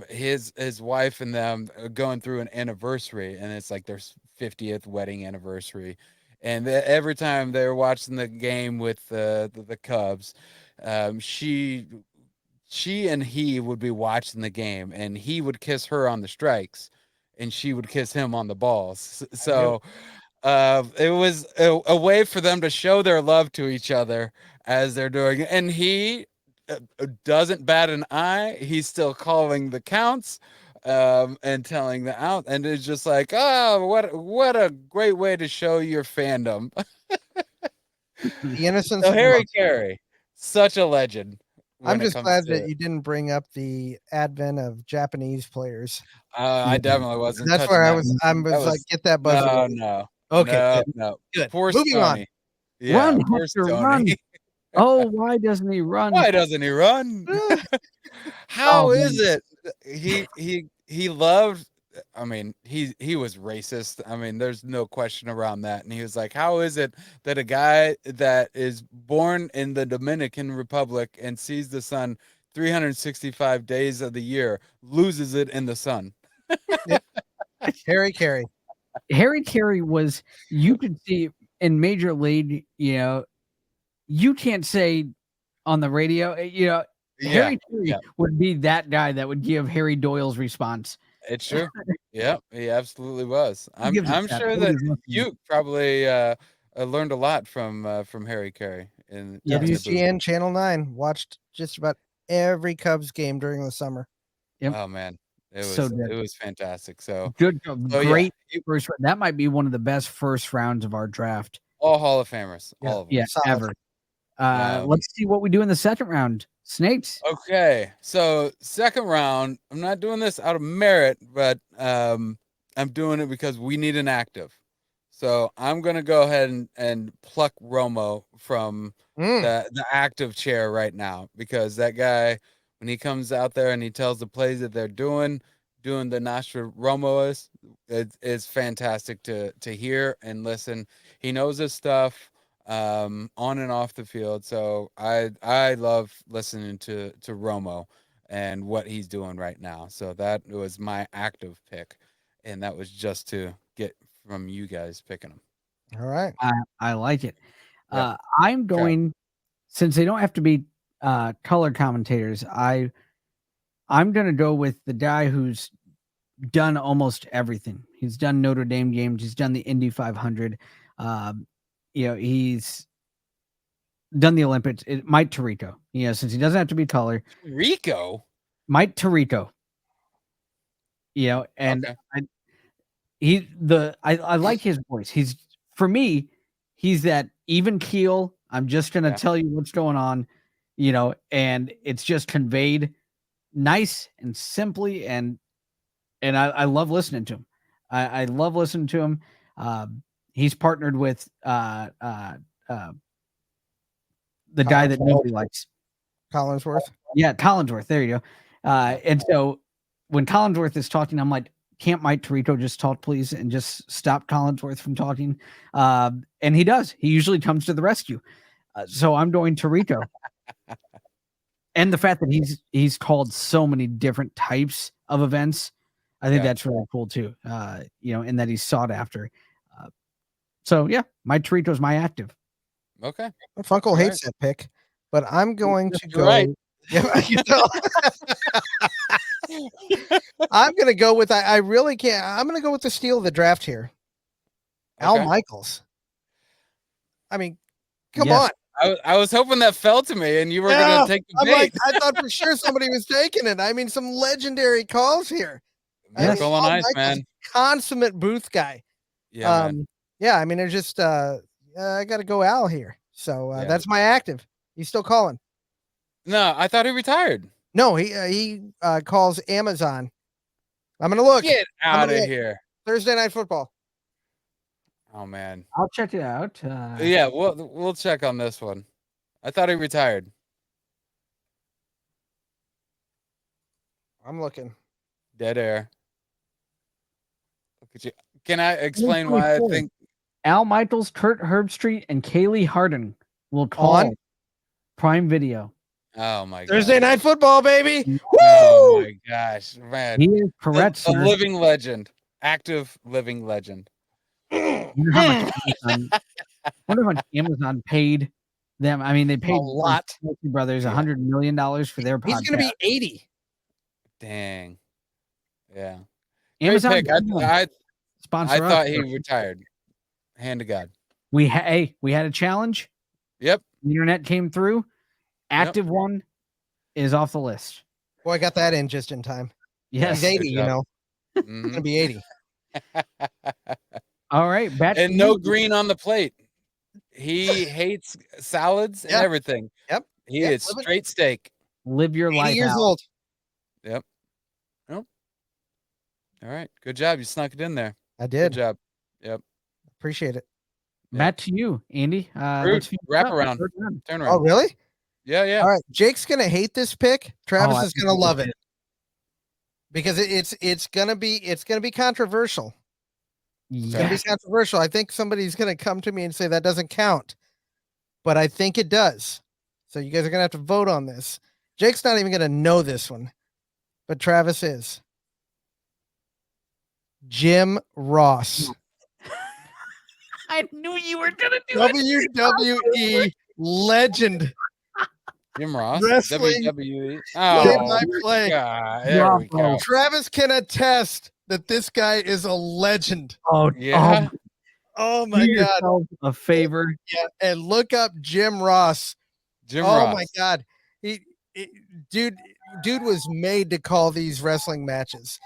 his wife and them are going through an anniversary, and it's like their 50th wedding anniversary, and every time they're watching the game with the Cubs, she and he would be watching the game, and he would kiss her on the strikes, and she would kiss him on the balls. So it was a way for them to show their love to each other as they're doing it. And he doesn't bat an eye. He's still calling the counts. and telling the out, and it's just like, oh, what a great way to show your fandom. The innocence So of Harry love. Carey, such a legend. I'm When it just comes glad to that you didn't bring up the advent of Japanese players. I definitely wasn't That's touching where I that. was. I That was like, was get that buzzer. no, ready. no, Okay, no, good. no. Good. Poor Moving on. Stoney. Yeah, Run, poor Hector, Stoney. run. Oh, why doesn't he run? Why doesn't he run? How Oh, is man. it? He loved. I mean, he was racist. I mean, there's no question around that. And he was like, "How is it that a guy that is born in the Dominican Republic and sees the sun 365 days of the year loses it in the sun?" Yep. Harry Carey. Harry Carey was, you could see in Major League, you can't say on the radio, Harry Carey yeah, would be that guy that would give Harry Doyle's response. it's true. Yeah, he absolutely was. He I'm gives a I'm crap. sure that Nobody's listening. you probably learned a lot from Harry Carey in Yes. in the booth. WGN Channel 9 watched just about every Cubs game during the summer. Yep. Oh man, So good. it was fantastic. So Good, yeah, great first. That might be one of the best first rounds of our draft. all Hall of Famers, Yeah. all of them. Yeah, Solid. ever. Um, Let's see what we do in the second round. Snakes. Okay, so second round, I'm not doing this out of merit, but I'm doing it because we need an active. So I'm gonna go ahead and pluck Romo from Mm. the active chair right now, because that guy, when he comes out there and he tells the plays that they're doing the Nostra Romo is fantastic to hear and listen. He knows his stuff on and off the field. So I love listening to Romo and what he's doing right now. So that was my active pick, and that was just to get from you guys picking them. All right. I like it. Yeah. I'm going, since they don't have to be color commentators, I'm going to go with the guy who's done almost everything. He's done Notre Dame games. He's done the Indy 500. He's done the Olympics. Mike Tirico. Since he doesn't have to be color. Rico. Mike Tirico. And Okay. I like his voice. For me, he's that even keel. I'm just gonna tell you what's going on, and it's just conveyed nice and simply, and I love listening to him. I love listening to him. He's partnered with the guy that nobody likes. Collinsworth. Yeah, Collinsworth. There you go. And so when Collinsworth is talking, I'm like, can't Mike Tirico just talk, please, and just stop Collinsworth from talking? And he does. He usually comes to the rescue. So I'm going Tirico. And the fact that he's called so many different types of events, I think that's really cool too. And that he's sought after. So yeah, Mike Tirico is my active. Okay. Funkle hates that pick, but I'm going to go. Right. I'm going to go with. I really can't. I'm going to go with the steal of the draft here. Al Michaels. I mean, come on. I was hoping that fell to me, and you were going to take the bait. I thought for sure somebody was taking it. I mean, some legendary calls here. Miracle on Ice, man. Consummate booth guy. Yeah, man. Yeah. I mean, there's just I got to go Al here. So that's my active. He's still calling. No, I thought he retired. No, he calls Amazon. I'm gonna look. Get out of here. Thursday Night Football. Oh man, I'll check it out. Yeah, we'll check on this one. I thought he retired. I'm looking. Dead air. Look at you. Can I explain why I think Al Michaels, Kurt Herbstreit, and Kaylee Harden will call on Prime Video. Oh my god. Thursday Night Football, baby. Woo! Oh my gosh, man. He is correct, a living legend. Active living legend. I wonder how much Amazon paid them. I mean, they paid a lot. Brothers $100 million for their podcast. He's going to be 80. Dang. Yeah. Amazon. I sponsor. thought he retired. Hand to God. We had a challenge. Yep. The internet came through. Active one is off the list. Boy, I got that in just in time. Yes. He's 80, good you job. know. He's Mhm. gonna be 80. All right. Back And to no you. green on the plate. He hates salads and Yeah. everything. Yep. He Yep, is living- straight steak. Live your 80 life years out. old. Yep. Nope. All right. Good job. You snuck it in there. I Good did. job. Yep. Appreciate it. Back to you, Andy. Rude. Let's finish Wrap up. around. Third round. Turn Oh, around. really? Yeah. All right. Jake's gonna hate this pick. Travis Oh, I is think gonna he love did. it because it's gonna be controversial. It's gonna be Yes. controversial. I think somebody's gonna come to me and say that doesn't count, but I think it does. So you guys are gonna have to vote on this. Jake's not even gonna know this one, but Travis is. Jim Ross, I knew you were gonna do it. WWE legend. Jim Ross. Wrestling WWE. play-by-play. Oh, God. There we Bravo. go. Travis can attest that this guy is a legend. Oh, Yeah. Oh do my God. yourself a favor. Yeah. And look up Jim Ross. Jim Oh Ross. my God. He dude was made to call these wrestling matches.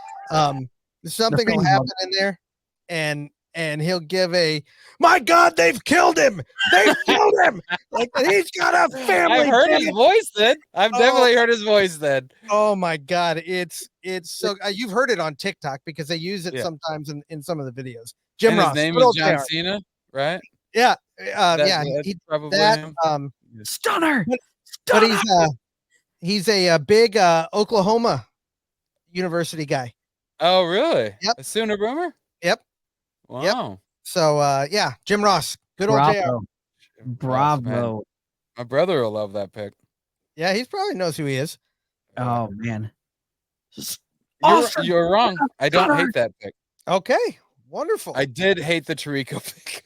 Something will fans happen love in there and he'll give a, my God, they've killed him. They've killed him. Like he's got a family. I've heard damn his it. voice then. I've Oh. definitely heard his voice then. Oh my God. It's so you've heard it on TikTok because they use it Yeah. sometimes in some of the videos. Jim And Ross. his name good is old John JR. Cena, right? Yeah. That- Yeah. that's probably That, him. Stunner. but he's a big Oklahoma University guy. Oh, really? Yep. A Sooner Boomer? Yep. Wow. So yeah, Jim Ross, good old JR. Bravo. Ross, man. Bravo. My brother will love that pick. Yeah, he probably knows who he is. Yeah. Oh man. You're wrong. I don't hate that pick. Okay, wonderful. I did hate the Tirico pick.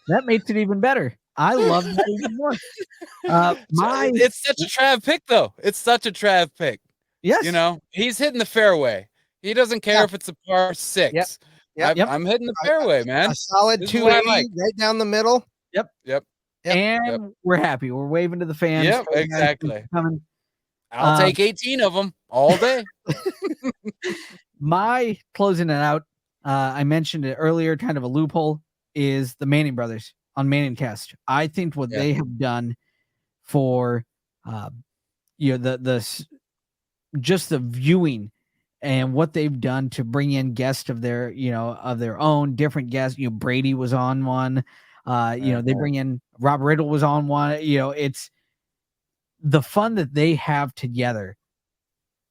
That makes it even better. I love that even more. It's such a Trav pick, though. It's such a Trav pick. Yes. You know, he's hitting the fairway. He doesn't care Yeah. if it's a par 6. Yep. I'm hitting the fairway, man. A solid This is what I 280 like. right down the middle. Yep. And we're happy. We're waving to the fans. Yep, Hey, guys, thanks exactly. for coming. I'll take 18 of them all day. My closing it out, I mentioned it earlier, kind of a loophole, is the Manning brothers on Manning Cast. I think what Yeah. they have done for just the viewing and what they've done to bring in guests of their own, different guests. Brady was on one. They bring in Rob Riddle was on one. It's the fun that they have together.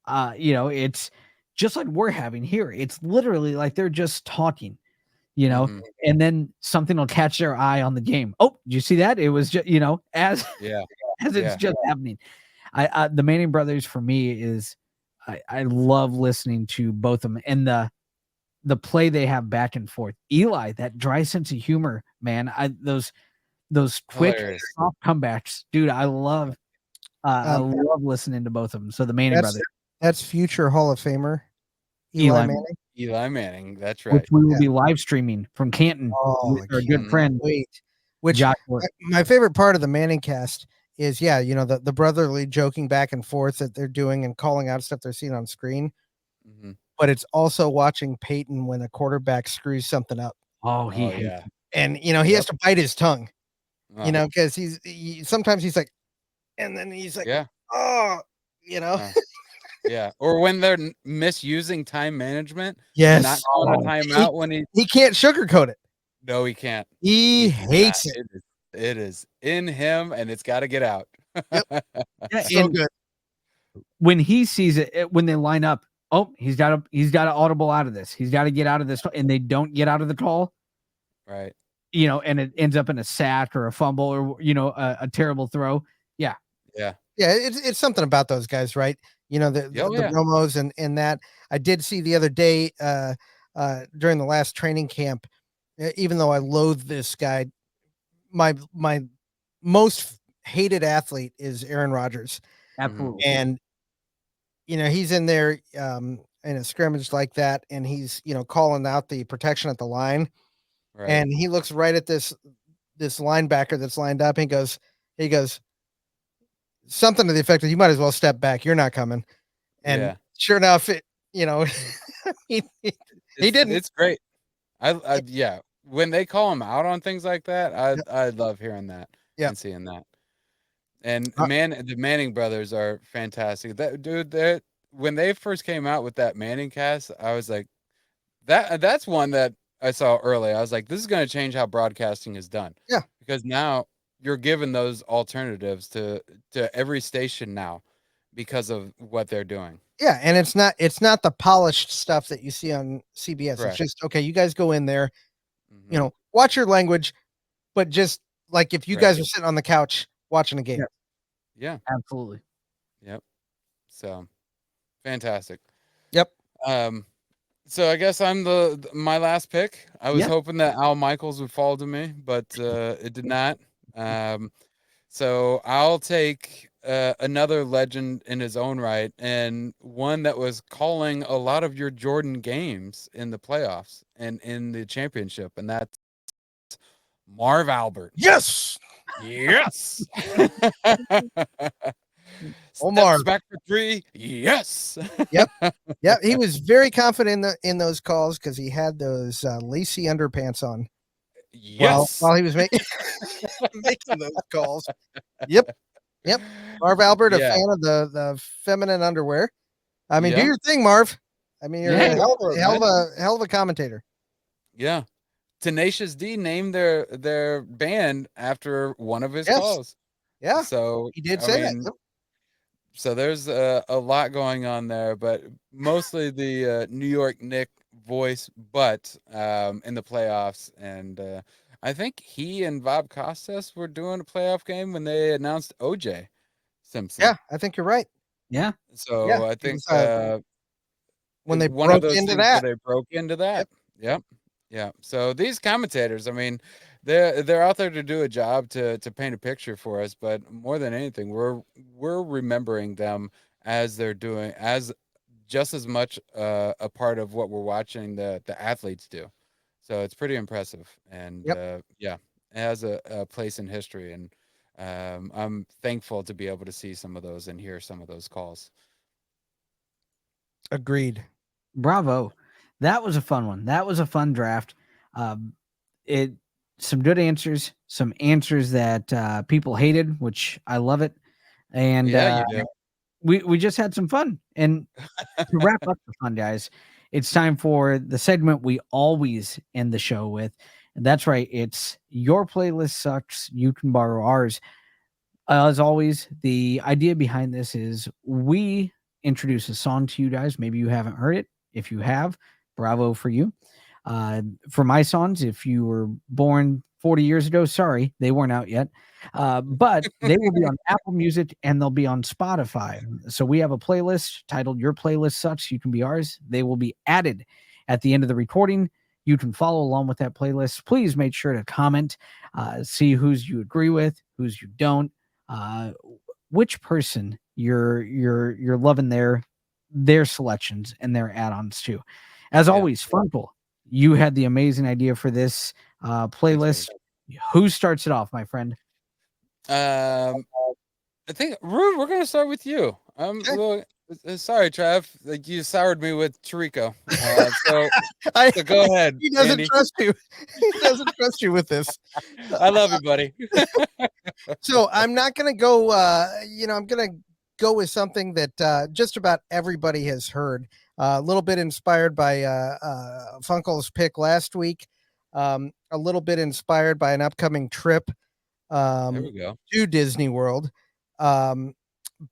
It's just like we're having here. It's literally like they're just talking, Mhm. and then something will catch their eye on the game. Oh, did you see that? It was just, as Yeah. as it's Yeah. just happening. The Manning brothers for me is, I love listening to both of them and the play they have back and forth. Eli, that dry sense of humor, man. Those quick Hilarious. soft comebacks, dude. I love listening to both of them. So the Manning brothers, That's future Hall of Famer Eli Eli Manning. Eli Manning. That's right. which we will Yeah. be live streaming from Canton Oh, with our I good can't friend wait. Which Josh Wood. my favorite part of the Manning Cast is, the brotherly joking back and forth that they're doing and calling out stuff they're seeing on screen. Mhm. But it's also watching Peyton when a quarterback screws something up, Oh, he Oh, hates yeah. and he has to bite his tongue, Oh, because sometimes he's like, and then he's like, yeah. oh, Uh, yeah. Or when they're misusing time management, and yes, not calling a timeout when he can't sugarcoat it. no, he can't. He hates cannot. it. It is in him, and it's got to get out. Yeah, So and good. when he sees it, when they line up, oh, he's got to audible out of this. He's got to get out of this, and they don't get out of the call, Right. and it ends up in a sack or a fumble or a terrible throw. Yeah. Yeah, it's something about those guys, right? The yeah. promos and that. I did see the other day during the last training camp, even though I loathe this guy, my most hated athlete is Aaron Rodgers. Absolutely. And he's in there in a scrimmage like that, and he's calling out the protection at the line, Right. and he looks right at this linebacker that's lined up, and he goes something to the effect of, you might as well step back, you're not coming. And Yeah. sure enough, he, he didn't. It's great. Yeah. When they call him out on things like that, Yep. I love hearing that Yep. and seeing that. And Uh, the Manning brothers are fantastic. That dude, that when they first came out with that Manning cast, I was like, that's one that I saw early. I was like, this is going to change how broadcasting is done. Yeah. Because now you're given those alternatives to every station now because of what they're doing. Yeah, and it's not the polished stuff that you see on CBS. It's Correct. just okay. You guys go in there, Mhm. watch your language, but just like if you Right. guys are sitting on the couch watching a game. Yeah. Absolutely. Yep. So fantastic. Yep. So I guess I'm my last pick. I was Yeah. hoping that Al Michaels would fall to me, but it did not. So I'll take another legend in his own right, and one that was calling a lot of your Jordan games in the playoffs and in the championship, and that's Marv Albert. Yes. Yes. Omar. Steps back for three. Yes. Yep. Yeah, he was very confident in those calls because he had those lacy underpants on Yes. while he was making making those calls. Yep. Marv Albert, a Yeah. fan of the feminine underwear. I mean, do Yeah. your thing, Marv. I mean, you're Yeah, a go for it, hell of a commentator. Yeah. Tenacious D named their band after one of his Yes. calls. Yeah, So he did I say that. mean, Yep. so there's a lot going on there, but mostly the New York Nick voice, but in the playoffs, and I think he and Bob Costas were doing a playoff game when they announced OJ Simpson. Yeah, I think you're right. Yeah. So Yeah, I it think was, when they one of broke those into things where that. they broke into that. Yep. Yep. Yeah. So these commentators, I mean, they're out there to do a job to paint a picture for us, but more than anything, we're remembering them as they're doing as just as much a part of what we're watching the athletes do. So it's pretty impressive, and Yep. yeah, it has a place in history, and I'm thankful to be able to see some of those and hear some of those calls. Agreed. Bravo. That was a fun one. That was a fun draft. It some good answers, some answers that people hated, which I love it. And Yeah, you do. we just had some fun. And to wrap up the fun, guys, it's time for the segment we always end the show with. And that's right. It's your playlist sucks. You can borrow ours. As always, the idea behind this is we introduce a song to you guys. Maybe you haven't heard it. If you have, bravo for you. For my songs, if you were born 40 years ago, sorry, they weren't out yet. But they will be on Apple Music and they'll be on Spotify. So we have a playlist titled Your Playlist Sucks. You can be ours. They will be added at the end of the recording. You can follow along with that playlist. Please make sure to comment, see who's you agree with, who's you don't. Which person you're loving their selections and their add-ons too. As Yeah. always, Funkle, you had the amazing idea for this playlist. Who starts it off, my friend? I think Rude, we're gonna start with you. Okay. Well, sorry, Trav. Like you soured me with Chirico. So go ahead. He doesn't Andy. trust you. He doesn't trust you with this. I love you, buddy. So I'm not going to go, I'm going to go with something that just about everybody has heard. A little bit inspired by Funkle's pick last week. A little bit inspired by an upcoming trip There we go. to Disney World.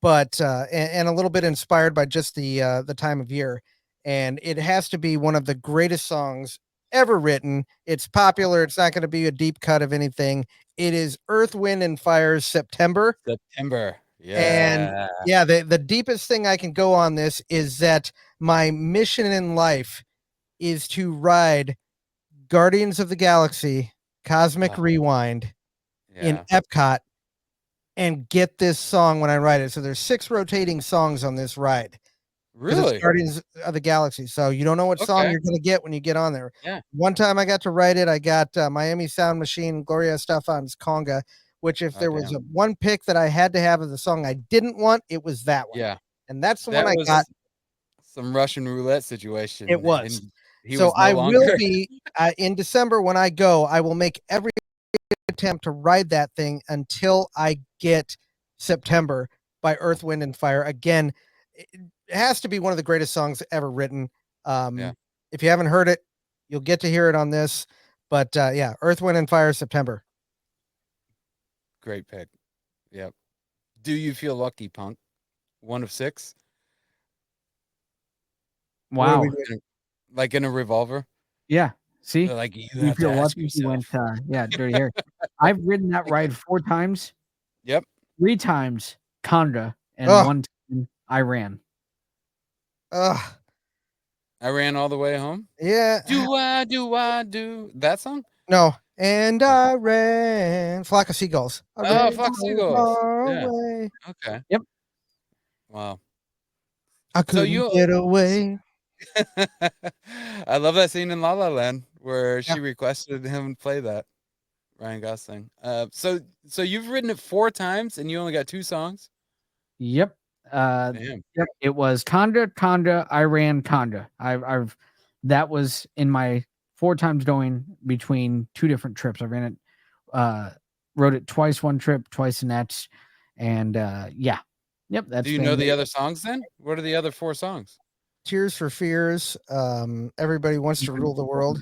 But and a little bit inspired by just the time of year. And it has to be one of the greatest songs ever written. It's popular. It's not going to be a deep cut of anything. It is Earth, Wind, and Fire's September. September. Yeah. And yeah, the deepest thing I can go on this is that my mission in life is to ride Guardians of the Galaxy Cosmic Rewind in Epcot and get this song when I ride it. So there's 6 rotating songs on this ride. Really? It's Guardians of the Galaxy. So you don't know what song you're going to get when you get on there. Yeah. One time I got to ride it. I got Miami Sound Machine, Gloria Estefan's Conga, which if there was one pick that I had to have of the song I didn't want, it was that one. Yeah. And that's the That one I was got some Russian roulette situation. It was. And he So was no I will longer. be in December when I go. I will make every attempt to ride that thing until I get September by Earth, Wind, and Fire. Again, it has to be one of the greatest songs ever written. Yeah. If you haven't heard it, you'll get to hear it on this. But yeah, Earth, Wind, and Fire, September. Great pick. Yep. Do you feel lucky, Punk? 1 of 6? What are we Wow. doing? Like in a revolver? Yeah. See, They're like, you you have to feel ask lucky you went. yourself. Yeah, dirty hair. I've ridden that ride 4 times. Yep. 3 times Conga, and Oh. 1 time I ran. Ugh. I ran all the way home. Yeah. Do I do that song? No. And I ran. Flock of Seagulls. I Oh, ran Flock of so Seagulls. far Yeah. away. Okay. Yep. Wow. I So couldn't you get away. I love that scene in La La Land where she Yeah. requested him play that. Ryan Gosling. So you've written it 4 times and you only got 2 songs? Yep. Damn. Yep. It was Conga, I ran Conga. I've that was in my 4 times going between 2 different trips. I ran it, wrote it twice one trip, twice the next, and yeah. Yep. That's Do you know the other songs then? What are the other 4 songs? Tears for Fears. Everybody Wants to Rule the World.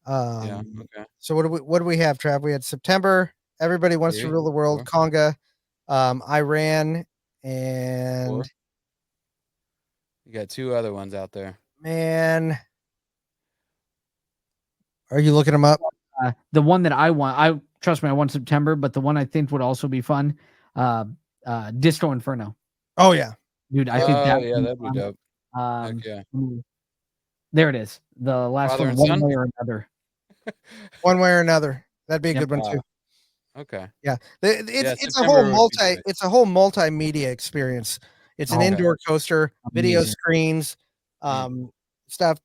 Yeah. Okay. So what do we have, Trav? We had September. Everybody Wants to 3, Rule the World. 4, Conga. I ran, and 4. You got 2 other ones out there. man, are you looking them up? The one that I want, I trust me, I want September, but the one I think would also be fun, Disco Inferno. Oh yeah, Dude, I think that Oh, yeah, would that'd be fun. dope. Heck yeah. There it is. The last Father one, and One Son? Way or Another. one way or another. That'd be a Yep. good one too. Okay. Yeah, it's a whole September would be great. it's a whole multimedia experience. It's an Oh, indoor coaster, video amazing. screens, stuff.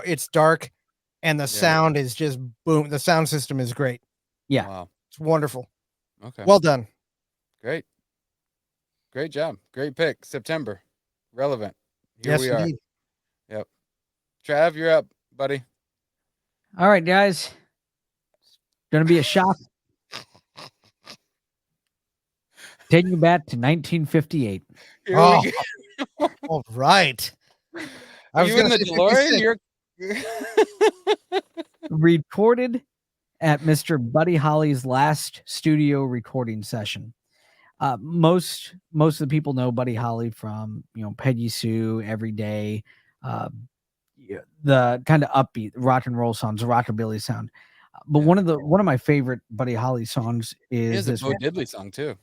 It's dark, and the sound is just boom. The sound system is great. Yeah. Wow. It's wonderful. Okay. Well done. Great. Great job. Great pick. September. Relevant. Here Yes, we are. indeed. Yep. Trav, you're up, buddy. All right, guys. It's gonna be a shock. Taking you back to 1958. Here Oh, we go. all right. I Are was you in gonna the say DeLorean? 56. You're Recorded at Mr. Buddy Holly's last studio recording session. Most of the people know Buddy Holly from Peggy Sue, Every Day, the kind of upbeat rock and roll songs, the rockabilly sound. But Yeah. one of my favorite Buddy Holly songs He is has a this Bo one. Diddley song too.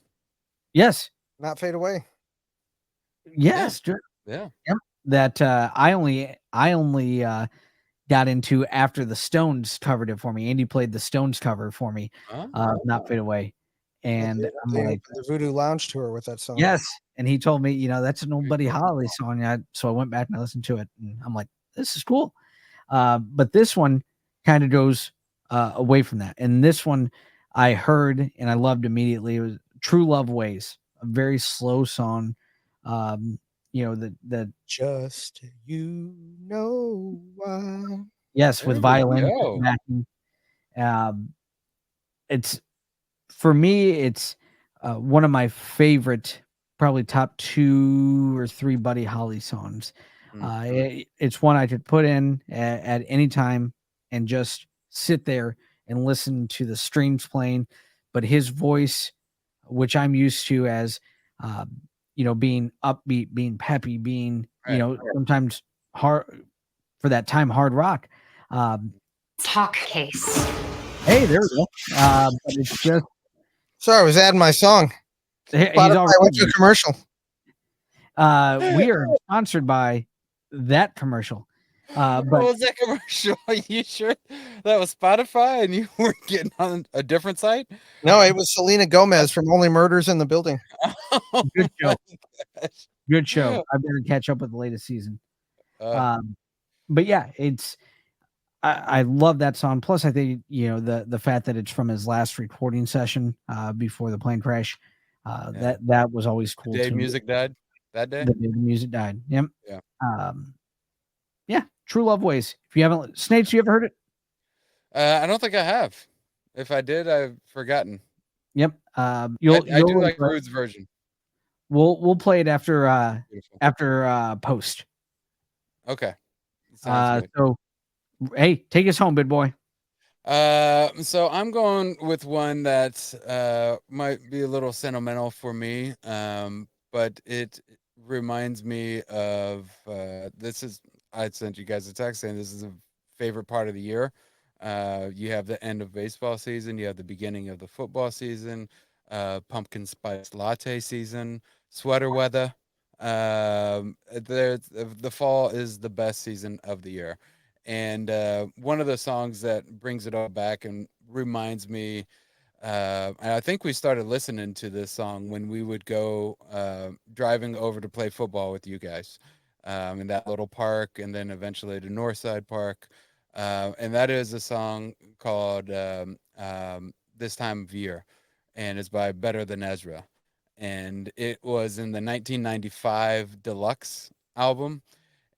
Yes, Not Fade Away. yes, Yeah. yep. That I only got into after the Stones covered it for me. Andy played the Stones cover for me, Not Fade Away. And I'm like, the Voodoo Lounge tour with that song. yes. And he told me, that's an old Buddy Holly song. So I went back and I listened to it, and I'm like, this is cool. But this one kind of goes away from that. And this one I heard and I loved immediately. It was True Love Ways, a very slow song. The Just you know why. yes, There with we violin go. backing. It's for me, it's one of my favorite, probably top 2 or 3 Buddy Holly songs. It's one I could put in at any time and just sit there and listen to the strings playing, but his voice, which I'm used to as being upbeat, being peppy, being sometimes hard for that time, hard rock. Talk case. Hey, there we go. But it's just Sorry, I was adding my song. he's Spotify already. went to a commercial. We are sponsored by that commercial. What But was that commercial? Are you sure that was Spotify and you were getting on a different site? No, it was Selena Gomez from Only Murders in the Building. Oh good show. my gosh. Good show. I better catch up with the latest season. But yeah, I love that song. Plus, I think the fact that it's from his last recording session before the plane crash. That was always cool The day too. music died that day. The day the music died. Yep. Yeah. Um, yeah, True Love Ways. If you haven't, Snakes, you ever heard it? I don't think I have. If I did, I've forgotten. Yep. I You'll do like enjoy it. Rude's version. We'll play it Beautiful. after post. Okay, sounds good. So hey, take us home, big boy. So I'm going with one that might be a little sentimental for me, but it reminds me of this is I sent you guys a text saying this is a favorite part of the year. You have the end of baseball season, you have the beginning of the football season, pumpkin spice latte season, sweater weather. The fall is the best season of the year. And one of the songs that brings it all back and reminds me, and I think we started listening to this song when we would go driving over to play football with you guys in that little park, and then eventually to Northside Park. And that is a song called This Time of Year, and it's by Better Than Ezra. And it was in the 1995 deluxe album,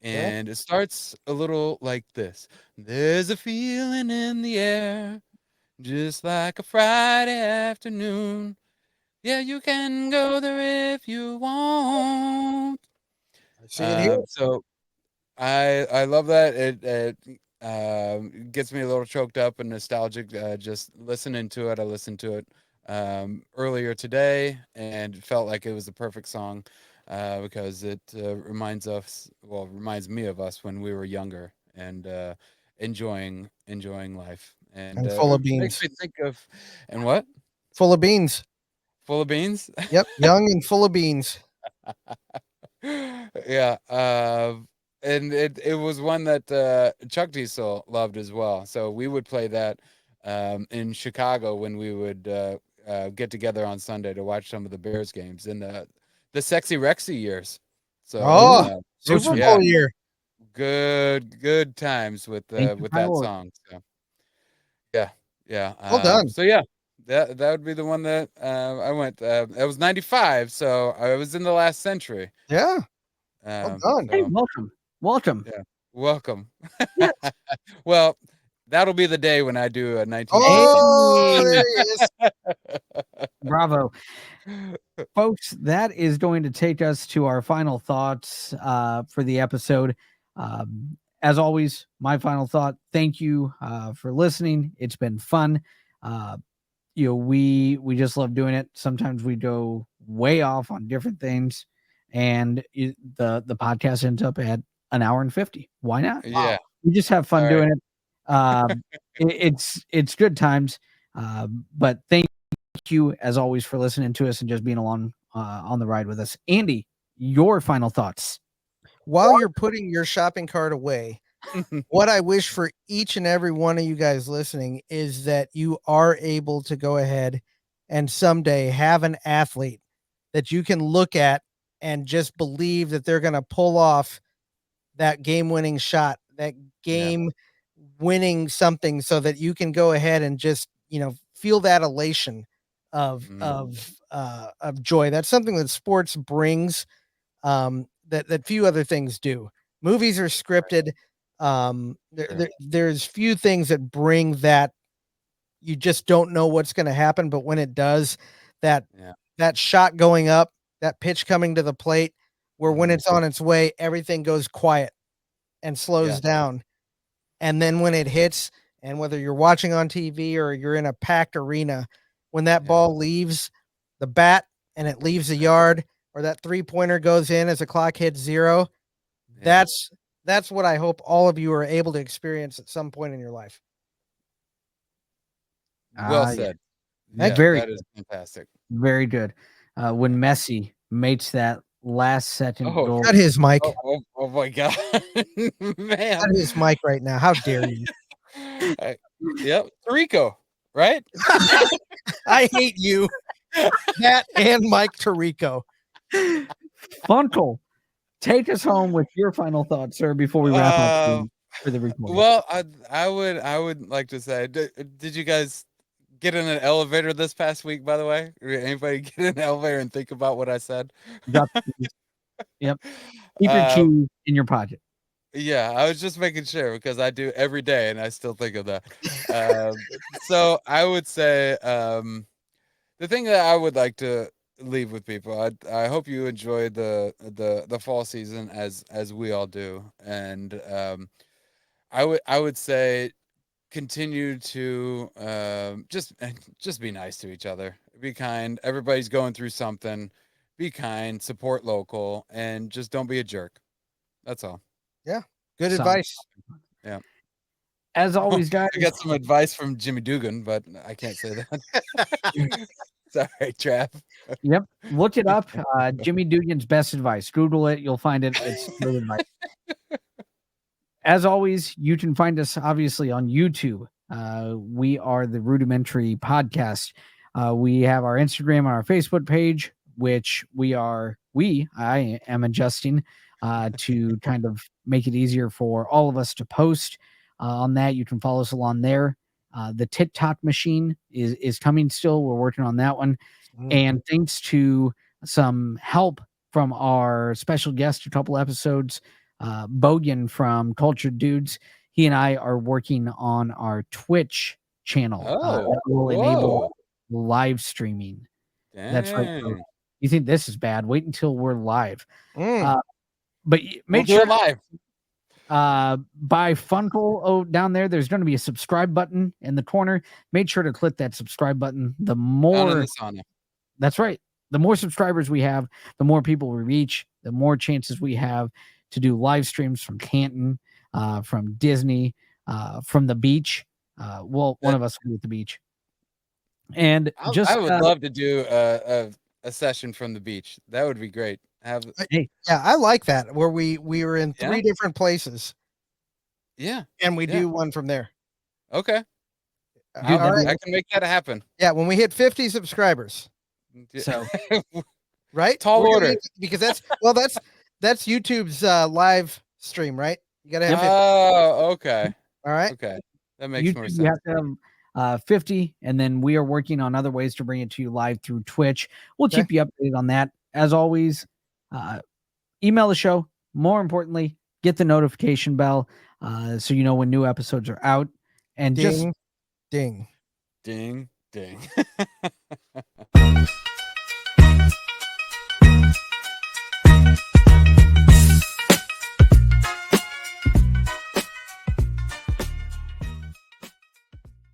Okay. and it starts a little like this. There's a feeling in the air, just like a Friday afternoon. Yeah, you can go there if you want. I see it here. So I love that. It gets me a little choked up and nostalgic just listening to it. I listened to it earlier today and felt like it was the perfect song because it reminds me of us when we were younger and enjoying life. And And full it of makes beans. me think of and what? Full of beans. Full of beans? Yep. Young and full of beans. Yeah, and it was one that Chuck Diesel loved as well. So we would play that in Chicago when we would get together on Sunday to watch some of the Bears games in the Sexy Rexy years. So Oh, Super Grossman. yeah, Bowl year. good times Thank you, with my that lord. song. So yeah, yeah. Well done. So yeah, that would be the one that I went. It was 95, so I was in the last century. Yeah. Well done. Hey, So welcome. yeah, welcome. Yes. Well, that'll be the day when I do a 19. Oh, Hey, there he is. bravo, folks. That is going to take us to our final thoughts for the episode. As always, my final thought. Thank you for listening. It's been fun. We just love doing it. Sometimes we go way off on different things, and the podcast ends up at an hour and 50. Why not? Yeah. We just have fun All right. doing it. It's good times. But thank you as always for listening to us and just being along on the ride with us. Andy, your final thoughts. While you're putting your shopping cart away, what I wish for each and every one of you guys listening is that you are able to go ahead and someday have an athlete that you can look at and just believe that they're going to pull off that game-winning shot, that game-winning something, so that you can go ahead and just feel that elation of Mhm. of joy. That's something that sports brings, that few other things do. Movies are scripted. Sure. There's few things that bring that. You just don't know what's going to happen, but when it does, that Yeah. that shot going up, that pitch coming to the plate, where when Mhm. it's on its way, everything goes quiet and slows Yeah. down. And then when it hits, and whether you're watching on TV or you're in a packed arena, when that Yeah. ball leaves the bat and it leaves the yard, or that 3-pointer goes in as the clock hits 0, Yeah. that's what I hope all of you are able to experience at some point in your life. Well Yeah. said. Thank Yeah, you. Very, that is fantastic. very good. When Messi mates that last second Oh, goal. Cut his mic. oh my God, man. Cut his mic right now. How dare you? Yep, Rico, right? I hate you. That and Mike Tirico. Funkel, take us home with your final thoughts, sir, before we wrap up for the recording. Well, I would like to say, did you guys get in an elevator this past week? By the way, did anybody get in an elevator and think about what I said? Got the keys. Yep. Keep your cheese in your pocket. Yeah, I was just making sure because I do every day and I still think of that. So I would say the thing that I would like to leave with people, I hope you enjoyed the fall season as we all do, and I would say continue to just be nice to each other, be kind. Everybody's going through something. Be kind, support local, and just don't be a jerk. That's all. Yeah. Good Solid. advice. Yeah. As always, guys. I got some advice from Jimmy Dugan, but I can't say that. Sorry, Trav. Yep. Look it up. Jimmy Dugan's best advice. Google it. You'll find it. It's great advice. As always, you can find us obviously on YouTube. We are the Rudimentary Podcast. We have our Instagram and our Facebook page, which I am adjusting to kind of make it easier for all of us to post on that. You can follow us along there. The TikTok machine is coming still. We're working on that one. And thanks to some help from our special guest a couple episodes, Bogan from Cultured Dudes, he and I are working on our Twitch channel that will enable live streaming. That's right. Dang. You think this is bad? Wait until we're live. But We'll make do sure it live. by Funkel down there, there's going to be a subscribe button in the corner. Make sure to click that subscribe button. The Down in more the sauna. That's right. The more subscribers we have, the more people we reach, the more chances we have to do live streams from Canton, from Disney, from the beach. One of us will be at the beach. And I would love to do a session from the beach. That would be great. Hey, yeah, I like that where we were in 3 different places. Yeah. And we do one from there. Okay. All right. I can make that happen. Yeah, when we hit 50 subscribers. So right? Tall order. Because that's YouTube's live stream, right? You gotta have 50. Oh, okay. All right. Okay. That makes more sense. You have to have 50, and then we are working on other ways to bring it to you live through Twitch. We'll keep you updated on that. As always, email the show. More importantly, get the notification bell so you know when new episodes are out. And ding, ding. Ding, ding.